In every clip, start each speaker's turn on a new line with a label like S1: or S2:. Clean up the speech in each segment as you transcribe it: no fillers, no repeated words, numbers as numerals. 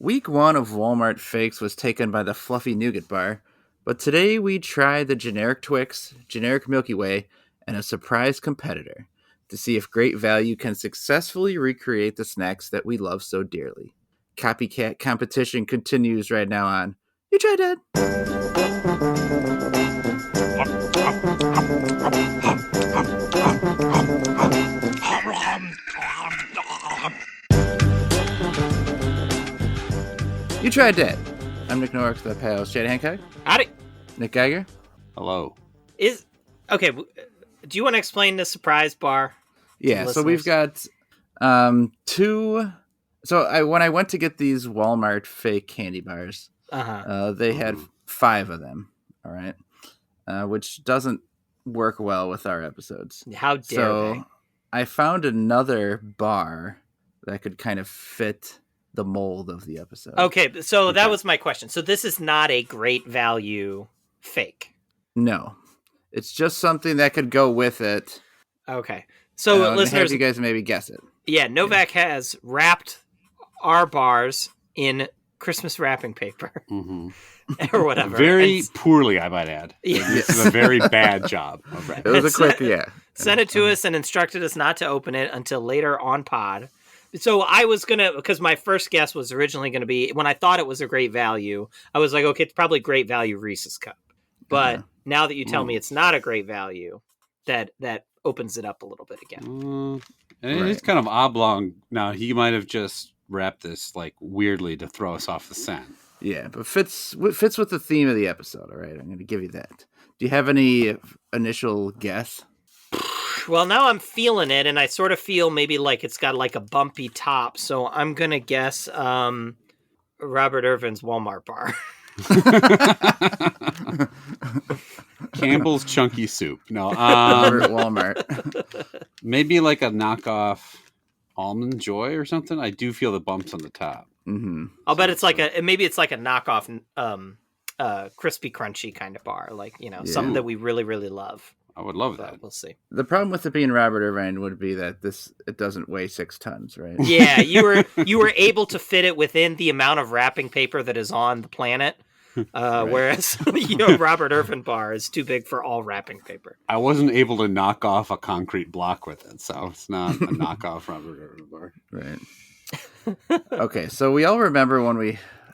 S1: Week 1 of Walmart Fakes was taken by the fluffy Nougat Bar, but today we try the generic Twix, generic Milky Way, and a surprise competitor to see if Great Value can successfully recreate the snacks that we love so dearly. Copycat competition continues right now on You Tried Dat. You Tried Dat. I'm Nick Norris, the pals. Chad Hancock.
S2: Howdy.
S1: Nick Geiger.
S3: Hello.
S2: Okay, do you want to explain the surprise bar?
S1: Yeah, so we've got two. So when I went to get these Walmart fake candy bars, they had 5 of them. All right, which doesn't work well with our episodes.
S2: How dare they?
S1: I found another bar that could kind of fit the mold of the episode.
S2: Okay, so that was my question. So this is not a Great Value fake.
S1: No, it's just something that could go with it.
S2: Okay, so listeners,
S1: have you guys maybe guess it.
S2: Yeah, Novak has wrapped our bars in Christmas wrapping paper or whatever.
S3: Very poorly, I might add.
S2: Yeah.
S3: This is a very bad job of wrapping.
S1: It was a quick,
S2: Sent it to us and instructed us not to open it until later on pod. So I was going to, because my first guess was originally going to be, when I thought it was a Great Value, I was like, okay, it's probably Great Value Reese's Cup. But now that you tell me it's not a Great Value, that opens it up a little bit again.
S3: And it is kind of oblong. Now, he might have just wrapped this like weirdly to throw us off the scent.
S1: Yeah, but fits with the theme of the episode, all right? I'm going to give you that. Do you have any initial guess?
S2: Well, now I'm feeling it, and I sort of feel maybe like it's got like a bumpy top, so I'm going to guess Robert Irvin's Walmart bar.
S3: Campbell's Chunky Soup. No,
S1: Walmart.
S3: Maybe like a knockoff Almond Joy or something. I do feel the bumps on the top.
S1: Mm-hmm.
S2: I'll bet it's like a knockoff crispy crunchy kind of bar, like something that we really really love.
S3: I would love that.
S2: We'll see.
S1: The problem with it being Robert Irvine would be that it doesn't weigh 6 tons, right?
S2: Yeah, you were able to fit it within the amount of wrapping paper that is on the planet, whereas Robert Irvine bar is too big for all wrapping paper.
S3: I wasn't able to knock off a concrete block with it, so it's not a knockoff Robert Irvine bar.
S1: Right. Okay, so we all remember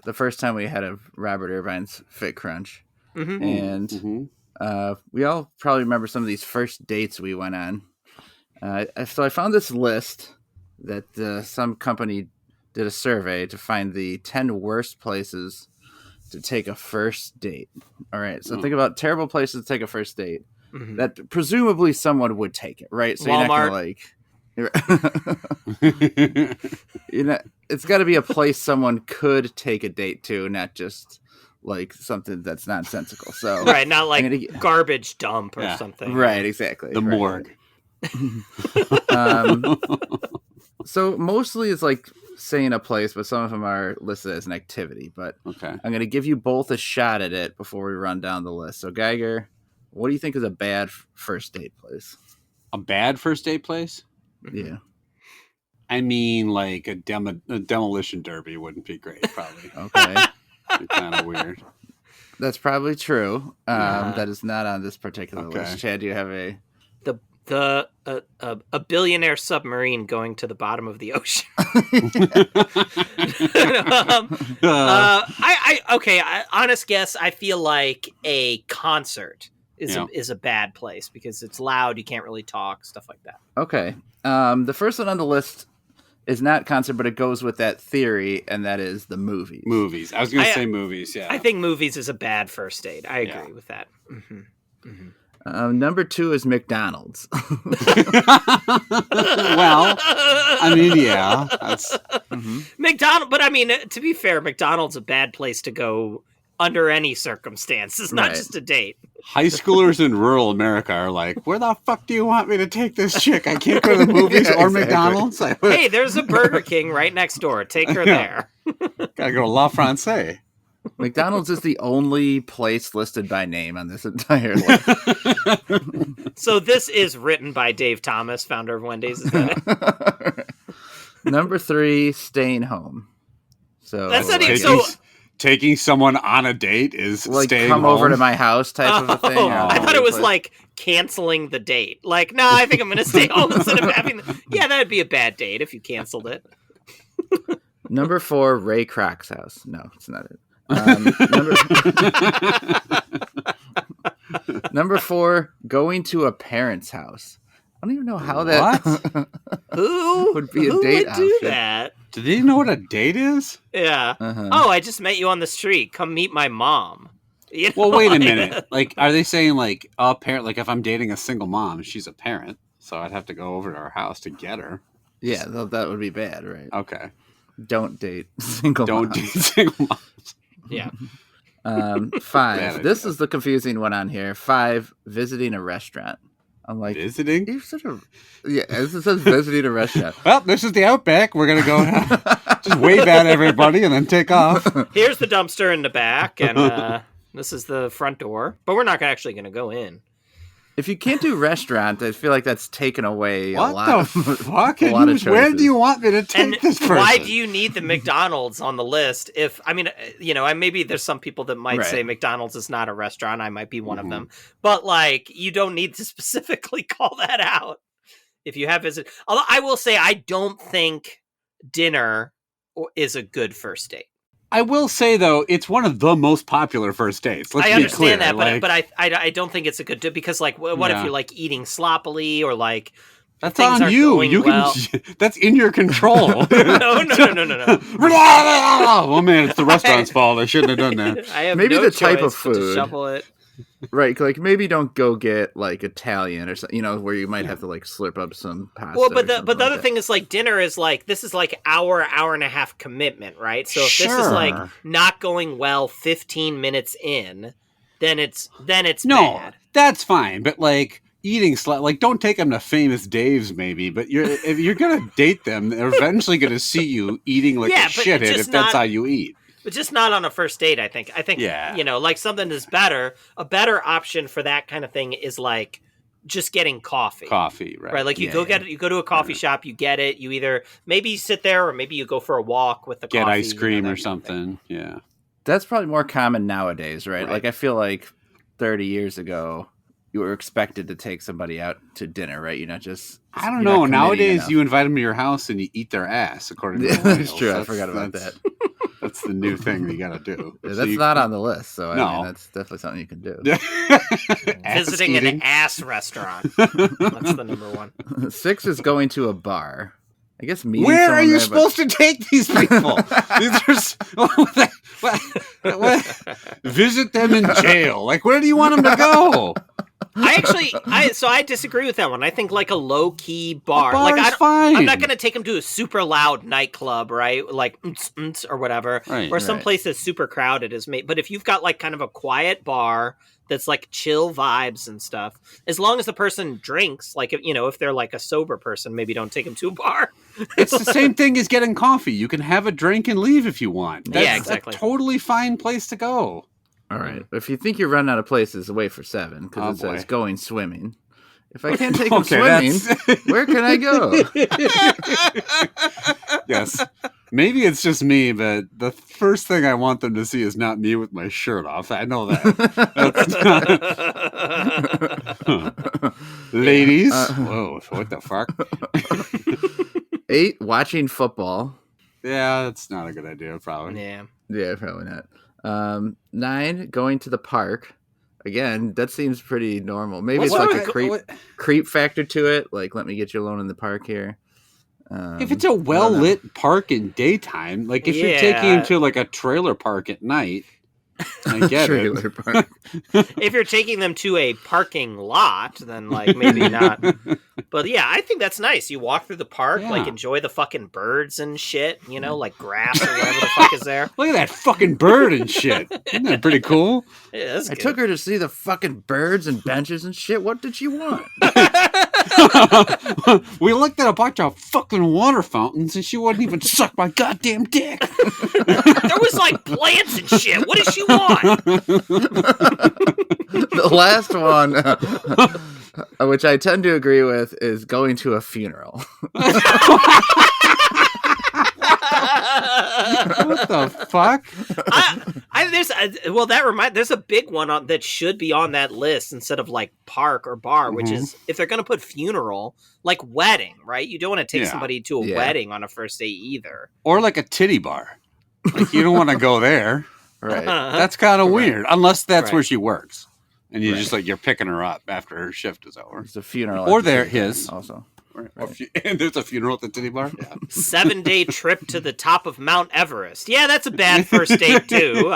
S1: the first time we had a Robert Irvine's Fit Crunch, and we all probably remember some of these first dates we went on. So I found this list that some company did a survey to find the 10 worst places to take a first date. All right, so think about terrible places to take a first date that presumably someone would take it, right? So
S2: Walmart.
S1: You're not gonna it's got to be a place someone could take a date to, not just like something that's nonsensical. So
S2: right, not like garbage dump or something.
S1: Right, exactly.
S3: The morgue.
S1: So mostly it's like saying a place, but some of them are listed as an activity. But
S3: okay,
S1: I'm going to give you both a shot at it before we run down the list. So Geiger, what do you think is a bad first date place?
S3: A bad first date place?
S1: Yeah.
S3: I mean, like a demolition derby wouldn't be great, probably.
S1: Okay.
S3: Kind of weird.
S1: That's probably true. That is not on this particular list. Chad, do you have
S2: a billionaire submarine going to the bottom of the ocean? Honest guess. I feel like a concert is a bad place because it's loud. You can't really talk, stuff like that.
S1: Okay. The first one on the list is not concert, but it goes with that theory, and that is the movies.
S3: Movies. I was going to say movies, yeah.
S2: I think movies is a bad first date. I agree with that.
S1: Number 2 is McDonald's.
S3: Well, I mean, yeah. That's...
S2: McDonald's, but I mean, to be fair, McDonald's a bad place to go under any circumstances, not just a date.
S3: High schoolers in rural America are like, where the fuck do you want me to take this chick? I can't go to the movies or McDonald's.
S2: Hey, there's a Burger King right next door. Take her there.
S3: Gotta go to La Francais.
S1: McDonald's is the only place listed by name on this entire list.
S2: So this is written by Dave Thomas, founder of Wendy's. Is that it?
S1: Number 3, staying home. So
S2: That's not
S1: like,
S2: even
S3: taking someone on a date is
S1: like
S3: staying
S1: come
S3: home.
S1: over to my house type of a thing.
S2: I thought it was like canceling the date. Like, no, I think I'm going to stay home instead of having. Yeah, that'd be a bad date if you canceled it.
S1: Number 4, Ray Kroc's house. No, it's not it. Number 4, going to a parent's house. I don't even know how that
S2: Who
S1: would be a
S2: who
S1: date
S2: would do
S1: option.
S2: that?
S3: Do they know what a date is?
S2: Yeah.
S1: Uh-huh.
S2: Oh, I just met you on the street. Come meet my mom. You know,
S3: Well, wait a
S2: like-
S3: minute. Like, are they saying like a parent? Like, if I'm dating a single mom, she's a parent, so I'd have to go over to her house to get her.
S1: Yeah, that would be bad, right?
S3: Okay.
S1: Don't date single
S3: Don't
S1: moms.
S3: date single moms.
S2: Yeah.
S1: 5. This is the confusing one on here. 5, visiting a restaurant. I'm like,
S3: Visiting?
S1: you're such a... Yeah, it says visiting a restaurant.
S3: Well, this is the Outback. We're gonna go just wave at everybody and then take off.
S2: Here's the dumpster in the back, and this is the front door. But we're not actually going to go in.
S1: If you can't do restaurant, I feel like that's taken away a
S3: What
S1: lot.
S3: the fuck?
S1: a lot of
S3: Where
S1: choices.
S3: do you want me to take
S2: And
S3: this person?
S2: why do you need the McDonald's on the list? If I mean, you know, maybe there's some people that might
S1: Right.
S2: say McDonald's is not a restaurant. I might be one of them, but like, you don't need to specifically call that out if you have visit. Although I will say, I don't think dinner is a good first date.
S3: I will say though, it's one of the most popular first dates. Let's
S2: I
S3: be
S2: understand
S3: clear.
S2: that,
S3: like,
S2: but I don't think it's a good date because like, what if
S3: Yeah.
S2: you're like eating sloppily or like
S3: that's
S2: things
S3: on
S2: aren't
S3: you.
S2: going
S3: You
S2: well.
S3: can. That's in your control.
S2: no.
S3: Oh man, it's the restaurant's fault. I shouldn't have done that.
S2: I have
S1: Maybe
S2: no
S1: the type of
S2: choice but to
S1: food.
S2: shovel it.
S1: Right, like maybe don't go get like Italian or something, you know, where you might have to like slurp up some pasta.
S2: Well, but
S1: or
S2: the
S1: something
S2: other
S1: like that.
S2: thing is like dinner is like this is like hour and a half commitment, right? So if this is like
S3: Sure.
S2: not going well 15 minutes in, then it's
S3: No,
S2: bad.
S3: that's fine. But like eating, like don't take them to Famous Dave's, maybe. But if you're gonna date them, they're eventually gonna see you eating like
S2: Yeah,
S3: a
S2: but
S3: shithead
S2: just
S3: if that's
S2: not-
S3: how you eat.
S2: But just not on a first date, I think.
S3: Yeah.
S2: You know, like something that's better. A better option for that kind of thing is like just getting coffee.
S3: Coffee, right?
S2: Right, like you
S1: Yeah,
S2: you go to a coffee shop, you get it. You either maybe you sit there, or maybe you go for a walk with the
S3: Get
S2: coffee.
S3: ice
S2: you know,
S3: cream
S2: that
S3: or
S2: kind of thing.
S3: something. Yeah.
S1: That's probably more common nowadays, right?
S2: Right.
S1: Like I feel like 30 years ago, you were expected to take somebody out to dinner, right? You're not just.
S3: I don't
S1: you're
S3: know.
S1: not committing
S3: Nowadays,
S1: enough.
S3: you invite them to your house and you eat their ass, according to
S1: Yeah, that's
S3: millennials.
S1: true. I forgot about that.
S3: That's the new thing you got to do.
S1: Yeah,
S3: So
S1: that's
S3: you-
S1: not on the list, so I
S3: No.
S1: mean, that's definitely something you can do.
S3: Ass
S2: Visiting
S3: eating.
S2: an ass restaurant. That's the number one.
S1: 6 is going to a bar. I guess meeting
S3: Where are
S1: someone
S3: you
S1: there,
S3: supposed to take these people? These are what? Visit them in jail. Like, where do you want them to go?
S2: I disagree with that one. I think like a low key bar.
S3: Bar's
S2: Like
S3: fine.
S2: I'm not gonna take them to a super loud nightclub, right? Like or whatever,
S3: Right,
S2: or some
S1: right.
S2: place that's super crowded is made. But if you've got like kind of a quiet bar that's like chill vibes and stuff, as long as the person drinks, like if they're like a sober person, maybe don't take them to a bar.
S3: It's the same thing as getting coffee. You can have a drink and leave if you want. That's
S2: Yeah, exactly.
S3: a totally fine place to go.
S1: All right. If you think you're running out of places, wait for 7 because
S3: Oh,
S1: it says
S3: boy.
S1: going swimming. If I can't take them
S3: Okay,
S1: swimming, where can I go?
S3: Yes. Maybe it's just me, but the first thing I want them to see is not me with my shirt off. I know that. That's not... Ladies. Whoa, what the fuck?
S1: 8, watching football.
S3: Yeah, that's not a good idea, probably.
S2: Yeah.
S1: Yeah, probably not. 9, going to the park. Again, that seems pretty normal. Maybe it's like a creep factor to it. Like, let me get you alone in the park here.
S3: If it's a well-lit park in daytime, like if you're taking him to like a trailer park at night, I get
S1: Trailer
S3: it.
S1: park.
S2: If you're taking them to a parking lot, then like maybe not. But yeah, I think that's nice. You walk through the park, like
S3: Yeah.
S2: enjoy the fucking birds and shit, like grass or whatever the fuck is there.
S3: Look at that fucking bird and shit. Isn't that pretty cool?
S2: Yeah, that's
S1: I
S2: good.
S1: took her to see the fucking birds and benches and shit. What did she want?
S3: We looked at a bunch of fucking water fountains and she wouldn't even suck my goddamn dick.
S2: There was like plants and shit. What does she want?
S1: The last one, which I tend to agree with, is going to a funeral.
S3: What the fuck?
S2: There's a big one that should be on that list instead of like park or bar, which is if they're going to put funeral, like wedding, right? You don't want to take somebody to a wedding on a first date either.
S3: Or like a titty bar. Like you don't want to go there.
S1: Right.
S3: That's kind of weird. Unless that's where she works. And you just like, you're picking her up after her shift is over.
S1: It's a funeral.
S3: Or they're his.
S1: Also.
S3: Right. And there's a funeral at the titty bar. Yeah.
S2: 7-day trip to the top of Mount Everest. Yeah, that's a bad first date too.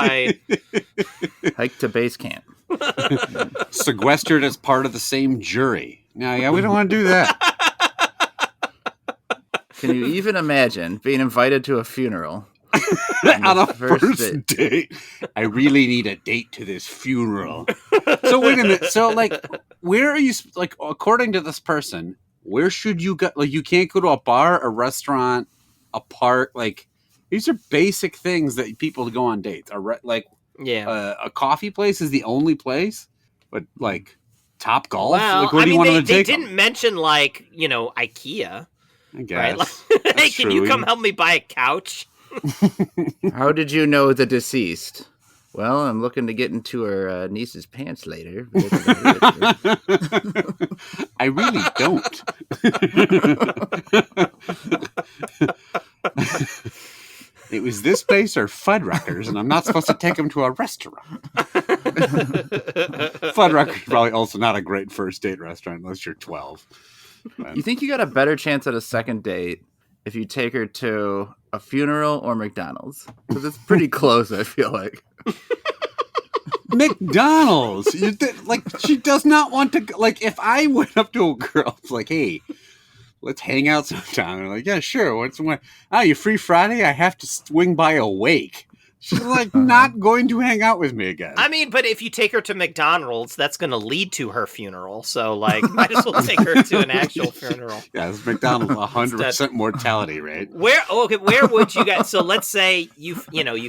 S1: Hike to base camp.
S3: Sequestered as part of the same jury. Yeah, we don't want to do that.
S1: Can you even imagine being invited to a funeral?
S3: On a first date. I really need a date to this funeral. So wait a minute. So like, where are you? Like, according to this person, where should you go? Like, you can't go to a bar, a restaurant, a park. Like, these are basic things that people go on dates. A coffee place is the only place, but like Top Golf.
S2: Well,
S3: like, where do you want to
S2: they
S3: take
S2: didn't mention like IKEA.
S3: I guess.
S2: Right? Like, hey, can you come help me buy a couch?
S1: How did you know the deceased? Well, I'm looking to get into her niece's pants later.
S3: I really don't. It was this place or Fuddruckers, and I'm not supposed to take him to a restaurant. Fuddruckers is probably also not a great first date restaurant unless you're 12.
S1: You think you got a better chance at a second date if you take her to a funeral or McDonald's? Because it's pretty close, I feel like.
S3: McDonald's. She does not want to go. Like, if I went up to a girl, it's like, hey, let's hang out sometime. And I'm like, yeah, sure. You free Friday? I have to swing by a wake. She's like not going to hang out with me again.
S2: I mean, but if you take her to McDonald's, that's going to lead to her funeral. So, like, might as well take her to an actual funeral.
S3: Yeah, it's McDonald's 100% mortality rate.
S2: Where would you guys? So, let's say you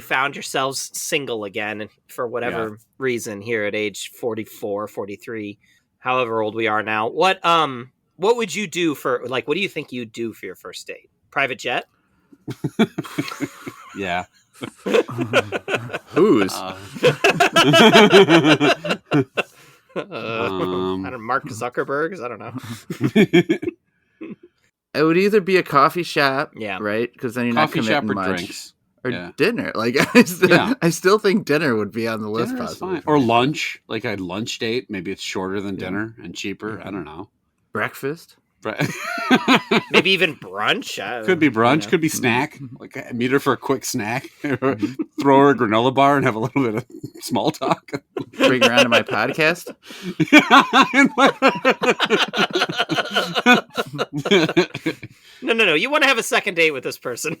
S2: found yourselves single again for whatever reason here at age 44, 43, however old we are now. What would you do for what do you think you'd do for your first date? Private jet?
S3: Yeah.
S1: Whose?
S2: I don't know, Mark Zuckerberg's. I don't know.
S1: It would either be a coffee shop, right? Because then you're
S3: coffee
S1: not committing much.
S3: Drinks.
S1: Or dinner. Like, I still think dinner would be on the list.
S3: Dinner is fine. Or lunch, like a lunch date. Maybe it's shorter than dinner and cheaper. I don't know.
S1: Breakfast.
S2: Maybe even brunch.
S3: Could be brunch. Could be snack. Like, meet her for a quick snack. Throw her a granola bar and have a little bit of small talk.
S1: Bring her onto my podcast.
S2: No. You want to have a second date with this person.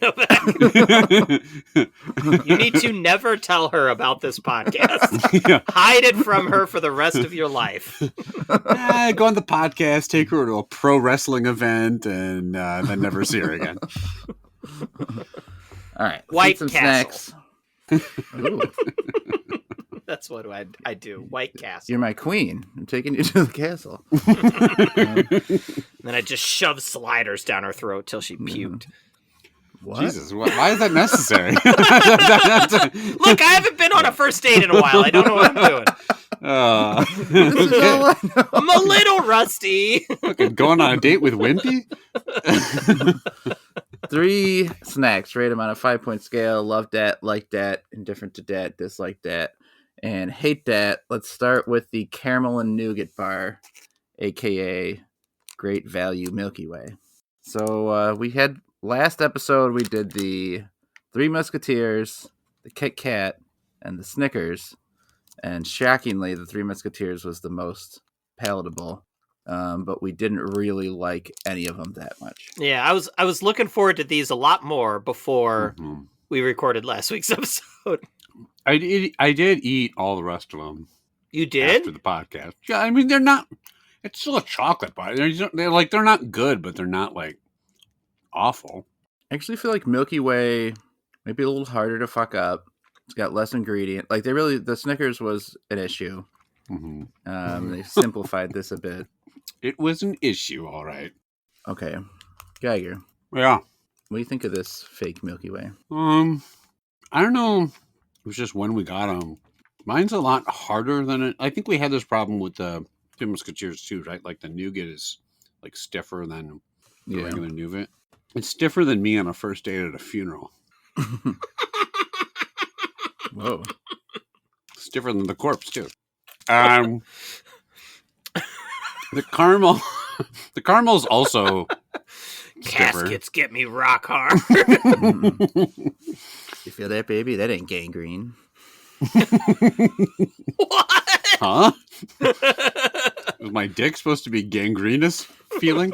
S2: You need to never tell her about this podcast. Yeah. Hide it from her for the rest of your life.
S3: Go on the podcast, take her to a pro wrestling event, and then never see her again.
S1: All right.
S2: White Castle.
S1: Snacks.
S2: That's what I do. White Castle.
S1: You're my queen. I'm taking you to the castle.
S2: Then I just shove sliders down her throat till she puked.
S3: What? Jesus, why is that necessary?
S2: Look, I haven't been on a first date in a while. I don't know what I'm doing.
S1: This is all I know.
S2: I'm a little rusty.
S3: Okay, going on a date with Wimpy?
S1: 3 snacks. Rate them on a 5-point scale. Love that, like that, indifferent to that, dislike that, and hate that. Let's start with the caramel and nougat bar, aka Great Value Milky Way. So we had last episode we did the Three Musketeers, the Kit Kat, and the Snickers, and shockingly the Three Musketeers was the most palatable. But we didn't really like any of them that much.
S2: Yeah, I was looking forward to these a lot more before we recorded last week's episode.
S3: I did eat all the rest of them.
S2: You did?
S3: After the podcast. Yeah, I mean, they're not... It's still a chocolate bar. They're not good, but they're not, like, awful.
S1: I actually feel like Milky Way might be a little harder to fuck up. It's got less ingredient. Like, the Snickers was an issue. They simplified this a bit.
S3: It was an issue, all right.
S1: Okay. Geiger.
S3: Yeah.
S1: What do you think of this fake Milky Way?
S3: I don't know. It was just when we got them. Mine's a lot harder than it. I think we had this problem with the Three Musketeers too, right? Like the nougat is like stiffer than the regular nougat. It's stiffer than me on a first date at a funeral.
S1: Whoa.
S3: Stiffer than the corpse too. The caramel. The caramel's also stiffer.
S2: Caskets get me rock hard.
S1: You feel that, baby? That ain't gangrene.
S2: What?
S3: Huh? Is my dick supposed to be gangrenous feeling?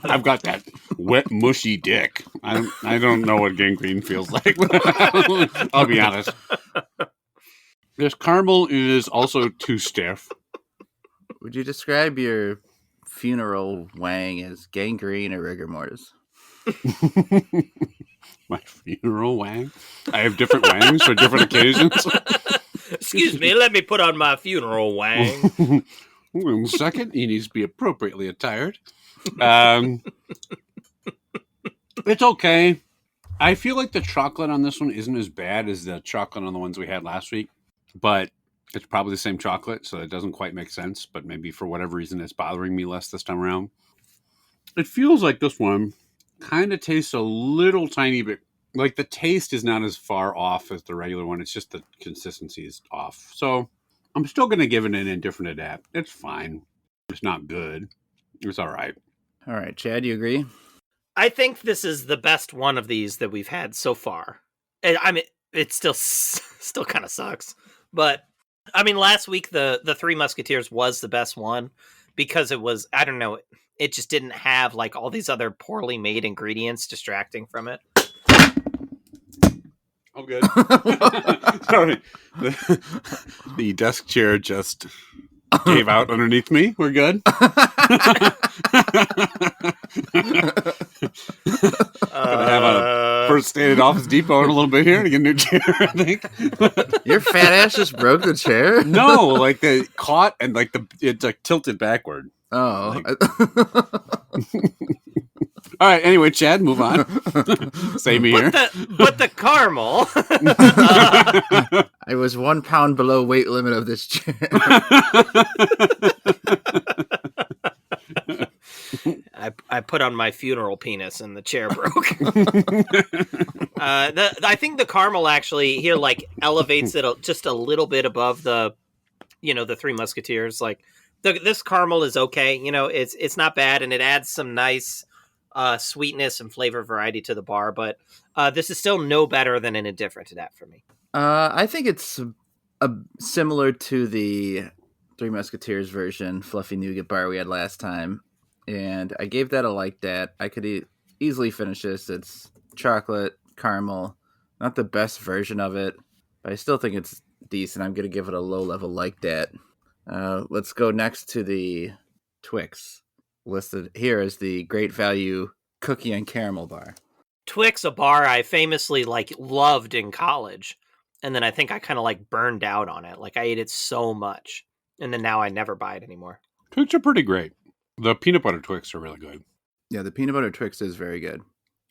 S3: I've got that wet, mushy dick. I don't know what gangrene feels like. I'll be honest. This caramel is also too stiff.
S1: Would you describe your funeral wang as gangrene or rigor mortis?
S3: My funeral wang? I have different wangs for different occasions.
S2: Excuse me, let me put on my funeral wang.
S3: Second, he needs to be appropriately attired. It's okay. I feel like the chocolate on this one isn't as bad as the chocolate on the ones we had last week, but it's probably the same chocolate, so it doesn't quite make sense, but maybe for whatever reason it's bothering me less this time around. It feels like this one kind of tastes a little tiny bit, like the taste is not as far off as the regular one, it's just the consistency is off. So I'm still going to give it an indifferent adapt. It's fine. It's not good. It's all right.
S1: All right, Chad, you agree?
S2: I think this is the best one of these that we've had so far. I mean, it still kind of sucks, but I mean, last week the Three Musketeers was the best one because it was, I don't know, it just didn't have like all these other poorly made ingredients distracting from it.
S3: Oh, good. Sorry. The desk chair just gave out underneath me. We're good. Gonna have a first stay at Office Depot in a little bit here to get a new chair, I think.
S1: Your fat ass just broke the chair?
S3: No, like they caught and like it's like tilted backward.
S1: Oh.
S3: All right. Anyway, Chad, move on. Save me here.
S2: But the caramel.
S1: I was 1 pound below weight limit of this chair.
S2: I put on my funeral penis and the chair broke. I think the caramel actually here like elevates it just a little bit above the Three Musketeers. Like this caramel is okay. It's not bad, and it adds some nice sweetness and flavor variety to the bar. But this is still no better than an indifferent to that for me.
S1: I think it's similar to the Three Musketeers version, Fluffy Nougat Bar we had last time. And I gave that a like that. I could easily finish this. It's chocolate, caramel, not the best version of it, but I still think it's decent. I'm going to give it a low level like that. Let's go next to the Twix. Listed here as the great value cookie and caramel bar.
S2: Twix, a bar I famously loved in college. And then I think I kind of burned out on it. Like I ate it so much. And then now I never buy it anymore.
S3: Twix are pretty great. The peanut butter Twix are really good.
S1: Yeah, the peanut butter Twix is very good.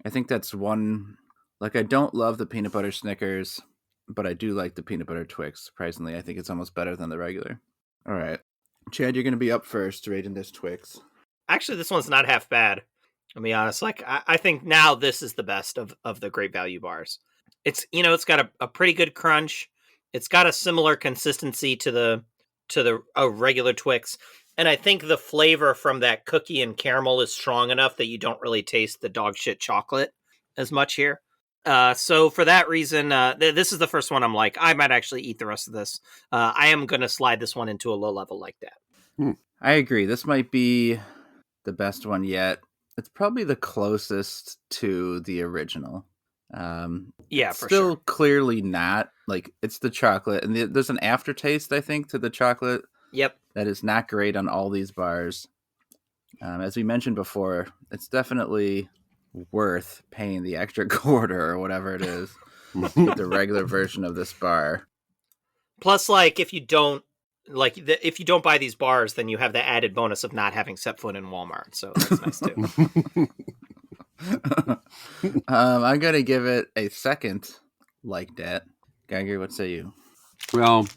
S1: I think that's one, I don't love the peanut butter Snickers, but I do like the peanut butter Twix. Surprisingly, I think it's almost better than the regular. All right. Chad, you're going to be up first rating this Twix.
S2: Actually, this one's not half bad. I'll be honest. I think now this is the best of the great value bars. It's, it's got a pretty good crunch. It's got a similar consistency to the regular Twix. And I think the flavor from that cookie and caramel is strong enough that you don't really taste the dog shit chocolate as much here. So for that reason, this is the first one I'm like, I might actually eat the rest of this. I am going to slide this one into a low level like that.
S1: I agree. This might be the best one yet. It's probably the closest to the original.
S2: Yeah, for
S1: still
S2: sure.
S1: Clearly not. It's the chocolate. And there's an aftertaste, I think, to the chocolate.
S2: Yep.
S1: That is not great on all these bars. As we mentioned before, it's definitely worth paying the extra quarter or whatever it is with the regular version of this bar.
S2: Plus, if you don't if you don't buy these bars, then you have the added bonus of not having set foot in Walmart. So that's nice too.
S1: I'm gonna give it a second like that. Geiger, what say you?
S3: Well,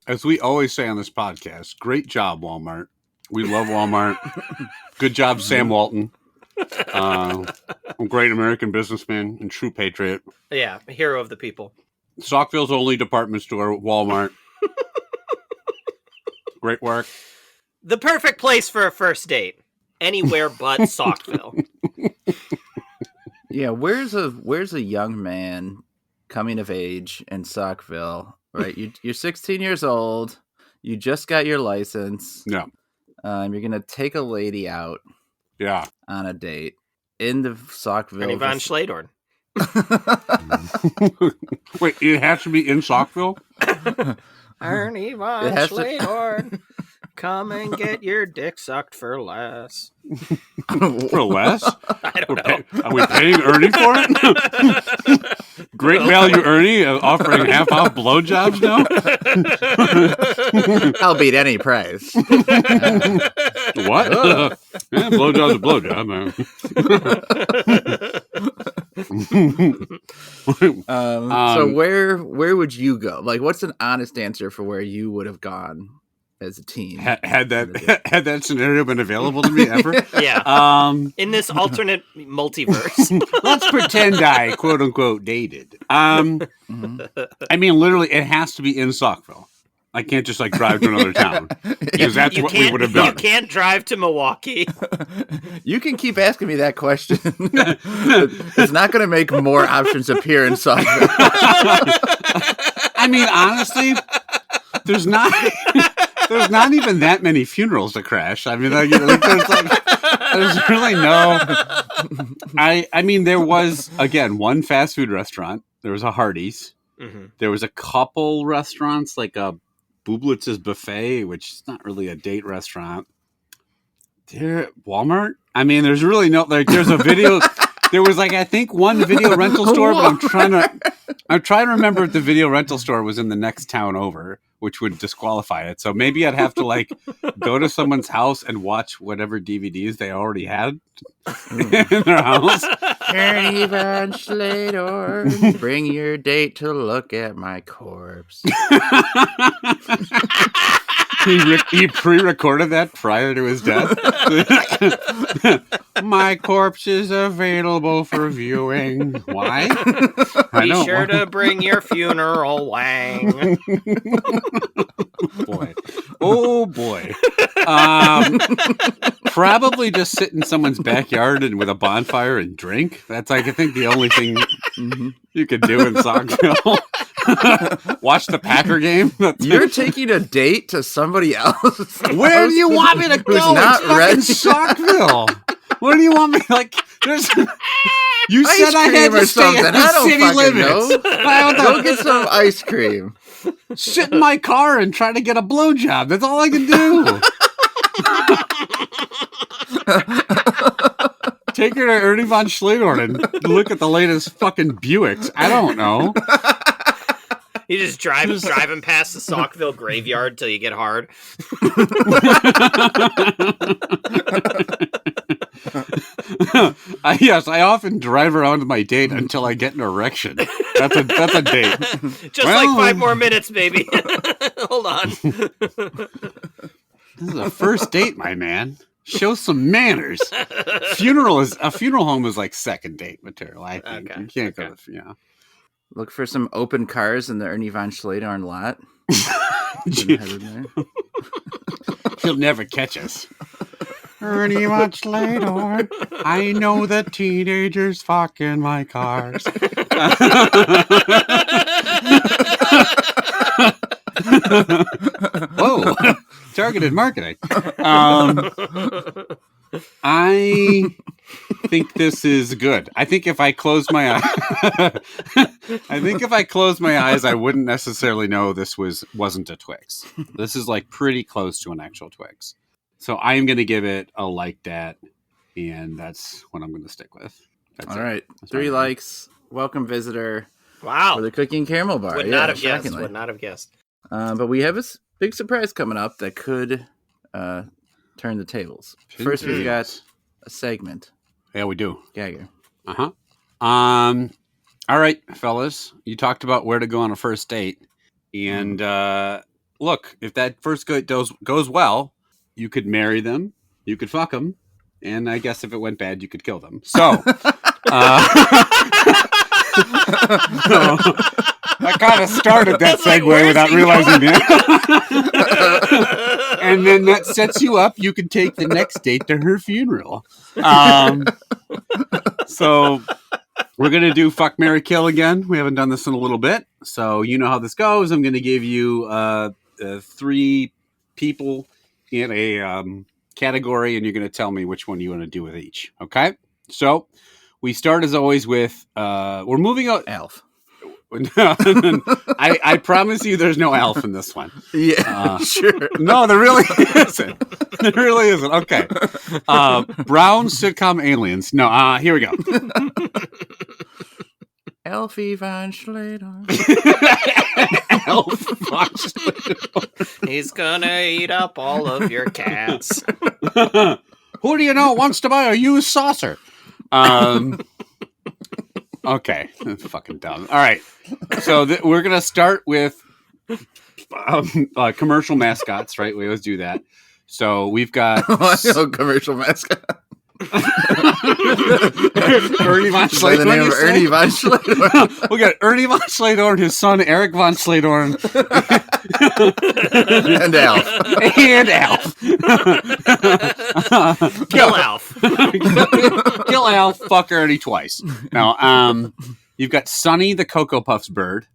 S3: as we always say on this podcast, great job, Walmart. We love Walmart. Good job, Sam Walton. A great American businessman and true patriot.
S2: Yeah, a hero of the people.
S3: Saukville's only department store, Walmart. Great work.
S2: The perfect place for a first date. Anywhere but Saukville.
S1: Yeah, where's a young man coming of age in Saukville, right? You're 16 years old. You just got your license.
S3: Yeah.
S1: You're gonna take a lady out.
S3: Yeah.
S1: On a date in the Saukville.
S2: Ernie Von Schledorn.
S3: Wait, it has to be in Saukville?
S2: Ernie Von Schledorn. Come and get your dick sucked for less.
S3: For less?
S2: I don't know.
S3: Are we paying Ernie for it? Great value Ernie offering half-off blowjobs now?
S1: I'll beat any price.
S3: What? Yeah, blowjob's a blowjob, man.
S1: So where would you go? Like, what's an honest answer for where you would have gone as a teen?
S3: Had that scenario been available to me ever?
S2: Yeah. In this alternate multiverse.
S3: Let's pretend I quote unquote dated. I mean, literally, it has to be in Saukville. I can't just like drive to another town because that's what we would have done.
S2: You can't drive to Milwaukee.
S1: You can keep asking me that question. It's not going to make more options appear in Saukville.
S3: I mean, honestly, there's not even that many funerals to crash. I mean, there's really no. I mean, there was again one fast food restaurant. There was a Hardee's. Mm-hmm. There was a couple restaurants like a Bublitz's Buffet, which is not really a date restaurant. There, Walmart. I mean, there's really no like. There's a video. There was like I think one video rental store, but I'm trying to remember if the video rental store was in the next town over, which would disqualify it. So maybe I'd have to like go to someone's house and watch whatever DVDs they already had in their house.
S1: Ernie Von Schledorn, bring your date to look at my corpse.
S3: He pre-recorded that prior to his death. My corpse is available for viewing. Why?
S2: Be sure to bring your funeral wang.
S3: Boy. Oh, boy. Probably just sit in someone's backyard and with a bonfire and drink. That's, like, I think the only thing you could do in Saukville. Watch the Packer game.
S1: You're taking a date to somebody else.
S3: Where do you want me to go?
S1: Not
S3: it's fucking Saukville. Where do you want me? Like, there's. You
S1: ice
S3: said I had to stay
S1: something.
S3: at the city limits.
S1: Go get some ice cream.
S3: Sit in my car and try to get a blowjob. That's all I can do. Take her to Ernie Von Schledorn and look at the latest fucking Buicks. I don't know.
S2: You just driving past the Saukville graveyard till you get hard.
S3: Yes, I often drive around to my date until I get an erection. That's a date.
S2: Just like 5 more minutes, baby. Hold on.
S3: This is a first date, my man. Show some manners. A funeral home is like second date material. I think you can't go.
S1: Look for some open cars in the Ernie Von Schledorn lot.
S3: He'll never catch us. Ernie Von Schledorn, I know the teenagers fucking my cars. Whoa, targeted marketing. I think this is good. I think if I close my eyes, I wouldn't necessarily know this wasn't a Twix. This is like pretty close to an actual Twix. So I am going to give it a like that, and that's what I'm going to stick with.
S1: All right, 3 likes. Welcome visitor.
S2: Wow,
S1: for the cooking caramel bar.
S2: Would not have guessed.
S1: But we have a big surprise coming up that could turn the tables. First, we've got a segment.
S3: Yeah, we do.
S1: Geiger,
S3: Uh-huh. All right, fellas. You talked about where to go on a first date. And look, if that first date goes well, you could marry them, you could fuck them, and I guess if it went bad, you could kill them. So, I kind of started that segue without realizing it. And then that sets you up. You can take the next date to her funeral. So we're going to do Fuck, Marry, Kill again. We haven't done this in a little bit. So you know how this goes. I'm going to give you 3 people in a category, and you're going to tell me which one you want to do with each. Okay? So we start as always with, we're moving out.
S1: Alf.
S3: I promise you there's no Alf in this one.
S1: Yeah, sure.
S3: No, there really isn't. There really isn't. Okay. Brown sitcom aliens. No, here we go.
S1: Alfie Von Schlater.
S3: Alf Von Schlater.
S2: He's gonna eat up all of your cats.
S3: Who do you know wants to buy a used saucer? Okay, that's fucking dumb. All right, so we're gonna start with commercial mascots, right? We always do that. So we've got
S1: commercial mascot.
S3: Ernie Von Sledorn.
S1: By the name of Ernie Von Sledorn.
S3: We got Ernie Von Sledorn, his son Eric Von Sledorn,
S1: and Alf.
S3: And Alf.
S2: Kill Alf.
S3: Kill Alf. Fuck Ernie twice. Now, you've got Sonny the Cocoa Puffs bird.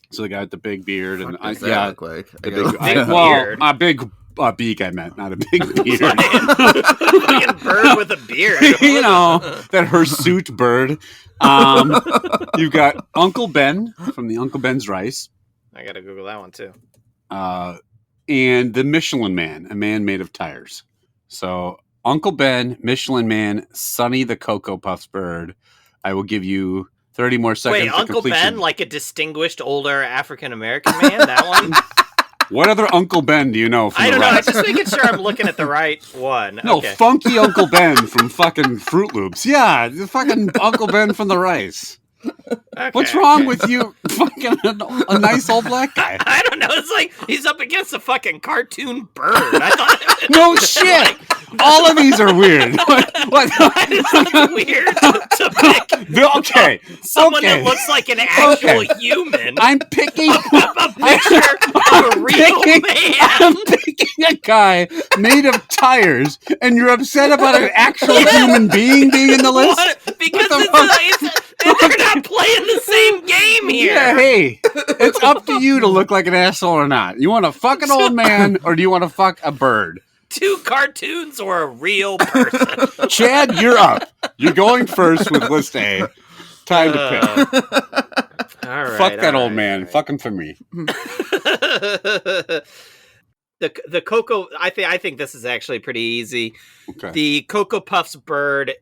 S3: So the guy with the big beard and
S1: look like?
S3: a big beak. I meant, not a big beard.
S2: Fucking bird with a beard.
S3: You know, that hirsute bird. You've got Uncle Ben from the Uncle Ben's Rice.
S2: I gotta Google that one too.
S3: And the Michelin Man, a man made of tires. So Uncle Ben, Michelin Man, Sonny the Cocoa Puffs bird. I will give you 30 more seconds.
S2: Wait, Uncle Ben, like a distinguished older African American man? That one?
S3: What other Uncle Ben do you know from
S2: I don't know.
S3: Rice?
S2: I'm just making sure I'm looking at the right one.
S3: No,
S2: okay.
S3: Funky Uncle Ben from fucking Fruit Loops. Yeah, the fucking Uncle Ben from the Rice.
S2: Okay,
S3: What's wrong with you? Fucking a nice old black guy.
S2: I don't know. It's like he's up against a fucking cartoon bird. I thought.
S3: No shit. All of these are weird. What?
S2: It's weird to pick
S3: Okay.
S2: someone that looks like an actual human.
S3: I'm picking
S2: A picture of a real man.
S3: I'm picking a guy made of tires, and you're upset about an actual human being being in the list?
S2: Because
S3: What
S2: they're not playing the same game here.
S3: Yeah, hey, it's up to you to look like an asshole or not. You want to fuck an old man, or do you want to fuck a bird?
S2: 2 cartoons or a real person?
S3: Chad, you're up. You're going first with list A. Time to pick.
S2: All right,
S3: Fuck that old
S2: right,
S3: man.
S2: right.
S3: Fuck him for me.
S2: The Cocoa, I think this is actually pretty easy.
S3: Okay.
S2: The Cocoa Puffs bird,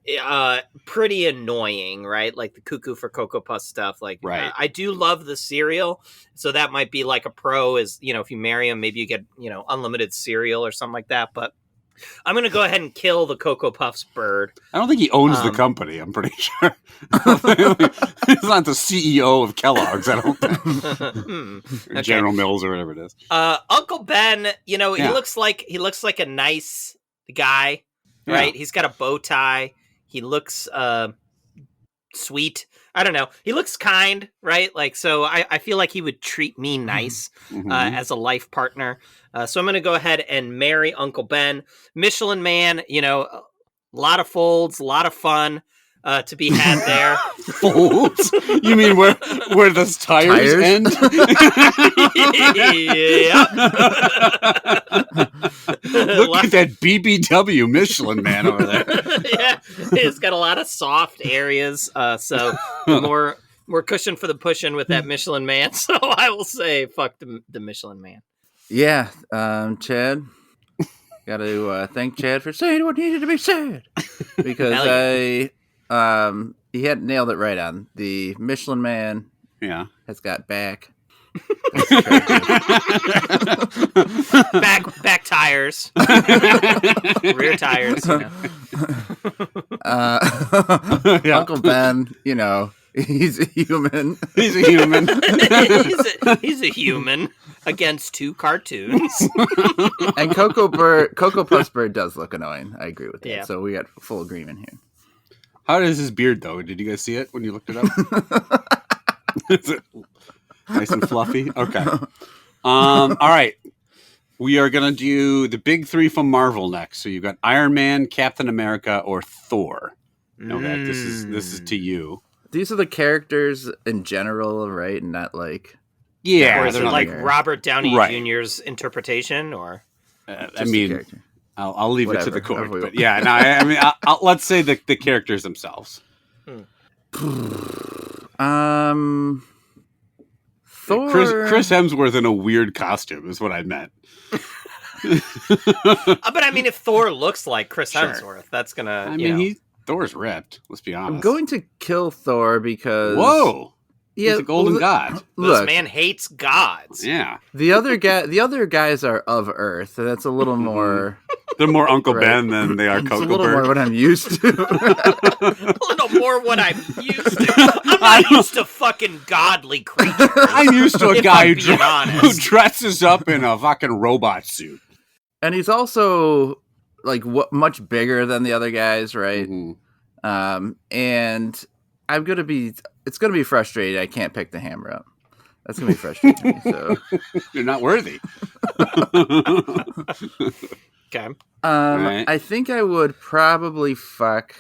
S2: pretty annoying, right? Like the Cuckoo for Cocoa Puffs stuff. Like,
S3: Right.
S2: I do love the cereal, so that might be like a pro. Is if you marry him, maybe you get unlimited cereal or something like that. But I'm gonna go ahead and kill the Cocoa Puffs bird.
S3: I don't think he owns the company. I'm pretty sure. He's not the CEO of Kellogg's. I don't think.
S2: Okay.
S3: General Mills or whatever it is.
S2: Uncle Ben, he
S3: Yeah.
S2: looks like a nice guy, right?
S3: Yeah.
S2: He's got a bow tie. He looks sweet. I don't know. He looks kind, right? Like, so I feel like he would treat me nice as a life partner. So I'm going to go ahead and marry Uncle Ben. Michelin Man, a lot of folds, a lot of fun to be had there.
S3: Folds? You mean where the tires end? Look at that BBW Michelin Man over there.
S2: Yeah, it's got a lot of soft areas, so more cushion for the pushing with that Michelin Man. So I will say, fuck the Michelin Man.
S1: Yeah, Chad. Got to thank Chad for saying what needed to be said, because he had nailed it right on. The Michelin Man has got back.
S2: back tires, rear tires.
S1: Uncle Ben, he's a human.
S3: He's a human.
S2: he's a human against two cartoons.
S1: And Cocoa Puffs Bird does look annoying. I agree with that. Yeah. So we got full agreement here.
S3: How is his beard, though? Did you guys see it when you looked it up? Is it nice and fluffy? Okay. All right. We are going to do the big three from Marvel next. So you've got Iron Man, Captain America, or Thor. Okay, this is to you.
S1: These are the characters in general, right? And not like...
S3: Yeah.
S2: Or they're like Robert Downey Jr.'s interpretation, or...
S3: I mean, I'll leave it to the court. But yeah, no, I mean, let's say the characters themselves.
S1: Thor...
S3: Chris Hemsworth in a weird costume is what I meant.
S2: But I mean, if Thor looks like Chris Hemsworth, that's gonna. I mean,
S3: Thor's ripped. Let's be honest.
S1: I'm going to kill Thor because.
S3: Whoa! Yeah, he's a golden god.
S2: This man hates gods.
S3: Yeah.
S1: The other guys are of Earth, so that's a little more.
S3: They're more Uncle Ben than they are Cocoa Bird.
S1: A little more what I'm used to.
S2: A little more what I'm used to. I'm not used to fucking godly creatures.
S3: I'm used to a guy who dresses up in a fucking robot suit.
S1: And he's also like much bigger than the other guys, right? Mm-hmm. And it's gonna be frustrating. I can't pick the hammer up. That's gonna be frustrating me. So
S3: you're not worthy.
S2: Okay.
S1: Right. I think I would probably fuck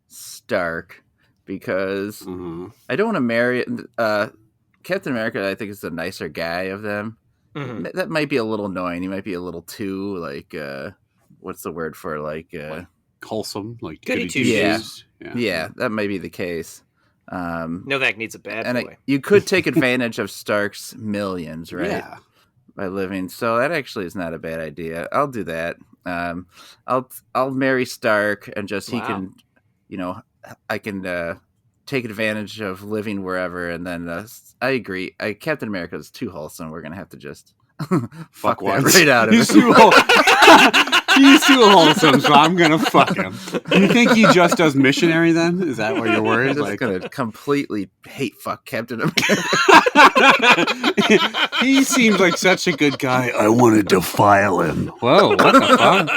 S1: Stark because I don't want to marry Captain America. I think is the nicer guy of them. Mm-hmm. That might be a little annoying. He might be a little too like what's the word for like
S3: wholesome, like
S2: goody two
S1: shoes. Yeah, that might be the case.
S2: Novak needs a bad boy.
S1: You could take advantage of Stark's millions, right?
S3: Yeah.
S1: By living, so that actually is not a bad idea. I'll do that. I'll marry Stark, and just he can, I can take advantage of living wherever, and then I agree. Captain America is too wholesome. We're gonna have to just fuck that right out of it.
S3: He's too wholesome, so I'm gonna fuck him. You think he just does missionary then? Is that what you're worried?
S1: I'm just gonna completely hate fuck Captain America.
S3: He seems like such a good guy. I want to defile him. Whoa, what the fuck?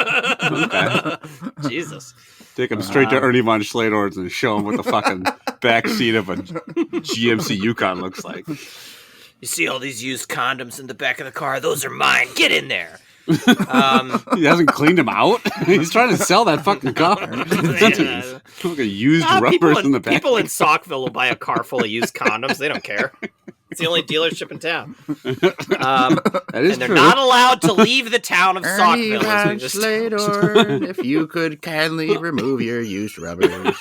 S3: Okay.
S2: Jesus.
S3: Take him straight to Ernie Von Schledorn's and show him what the fucking backseat of a GMC Yukon looks like.
S2: You see all these used condoms in the back of the car? Those are mine. Get in there.
S3: He hasn't cleaned them out. He's trying to sell that fucking car. Like a used rubbers in the back.
S2: People in Saukville will buy a car full of used condoms. They don't care. It's the only dealership in town. And they're not allowed to leave the town of Saukville.
S1: Sladorn, if you could kindly remove your used rubbers.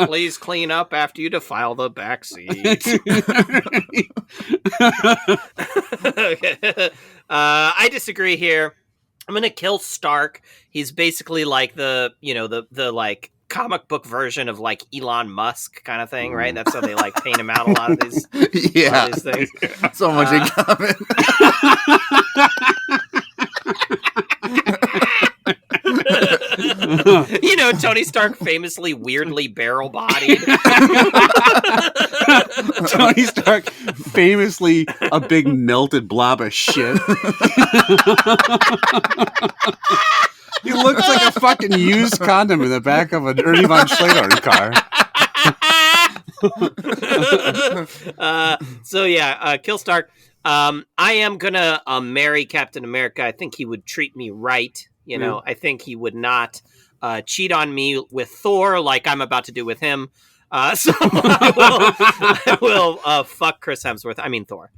S2: Please clean up after you defile the back seat. Okay. I disagree here. I'm gonna kill Stark. He's basically like the like comic book version of like Elon Musk kind of thing, right? That's how they like paint him out a lot of these,
S1: yeah,
S2: these things.
S1: So much in common.
S2: Tony Stark famously weirdly barrel-bodied.
S3: Tony Stark famously a big melted blob of shit. He looks like a fucking used condom in the back of an Ernie Von Schledorn car.
S2: Kill Stark. I am gonna marry Captain America. I think he would treat me right. I think he would not cheat on me with Thor like I'm about to do with him. So I will fuck Chris Hemsworth. I mean Thor.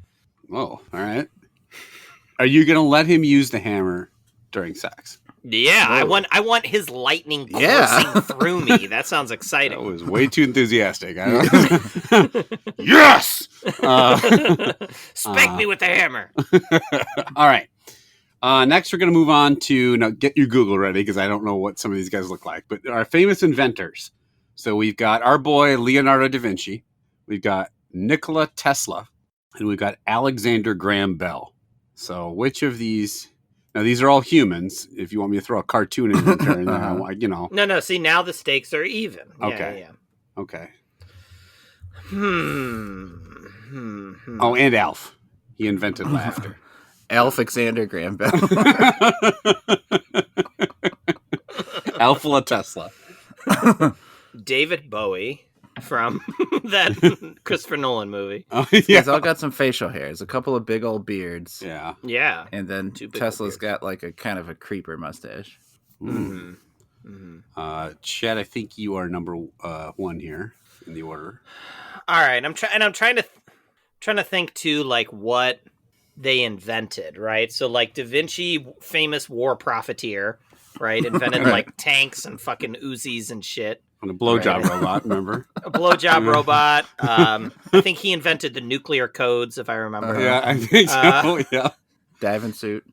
S3: Oh, all right. Are you gonna let him use the hammer during sex?
S2: Yeah, whoa. I want his lightning coursing through me. That sounds exciting.
S3: That was way too enthusiastic. Yes!
S2: Spank me with the hammer.
S3: All right. Next, we're going to move on to, now get your Google ready because I don't know what some of these guys look like, but our famous inventors. So we've got our boy Leonardo da Vinci, we've got Nikola Tesla, and we've got Alexander Graham Bell. So which of these... Now these are all humans. If you want me to throw a cartoon in there,
S2: No. See, now the stakes are even.
S3: Okay.
S2: Yeah.
S3: Okay.
S2: Oh,
S3: and Alf. He invented laughter.
S1: Alexander Graham Bell.
S3: Alpha Tesla.
S2: David Bowie from that Christopher Nolan movie.
S3: Oh, yeah.
S1: He's all got some facial hairs, a couple of big old beards.
S3: Yeah.
S2: Yeah.
S1: And then Tesla's got like a kind of a creeper mustache.
S3: Chad, I think you are number 1 here in the order.
S2: All right, I'm trying to think too, like what they invented, right? So like Da Vinci, famous war profiteer, right? Invented like tanks and fucking Uzis and shit.
S3: And a blowjob robot, remember?
S2: A blowjob robot. I think he invented the nuclear codes, if I remember.
S3: Yeah, I think so. Yeah.
S1: Diving suit.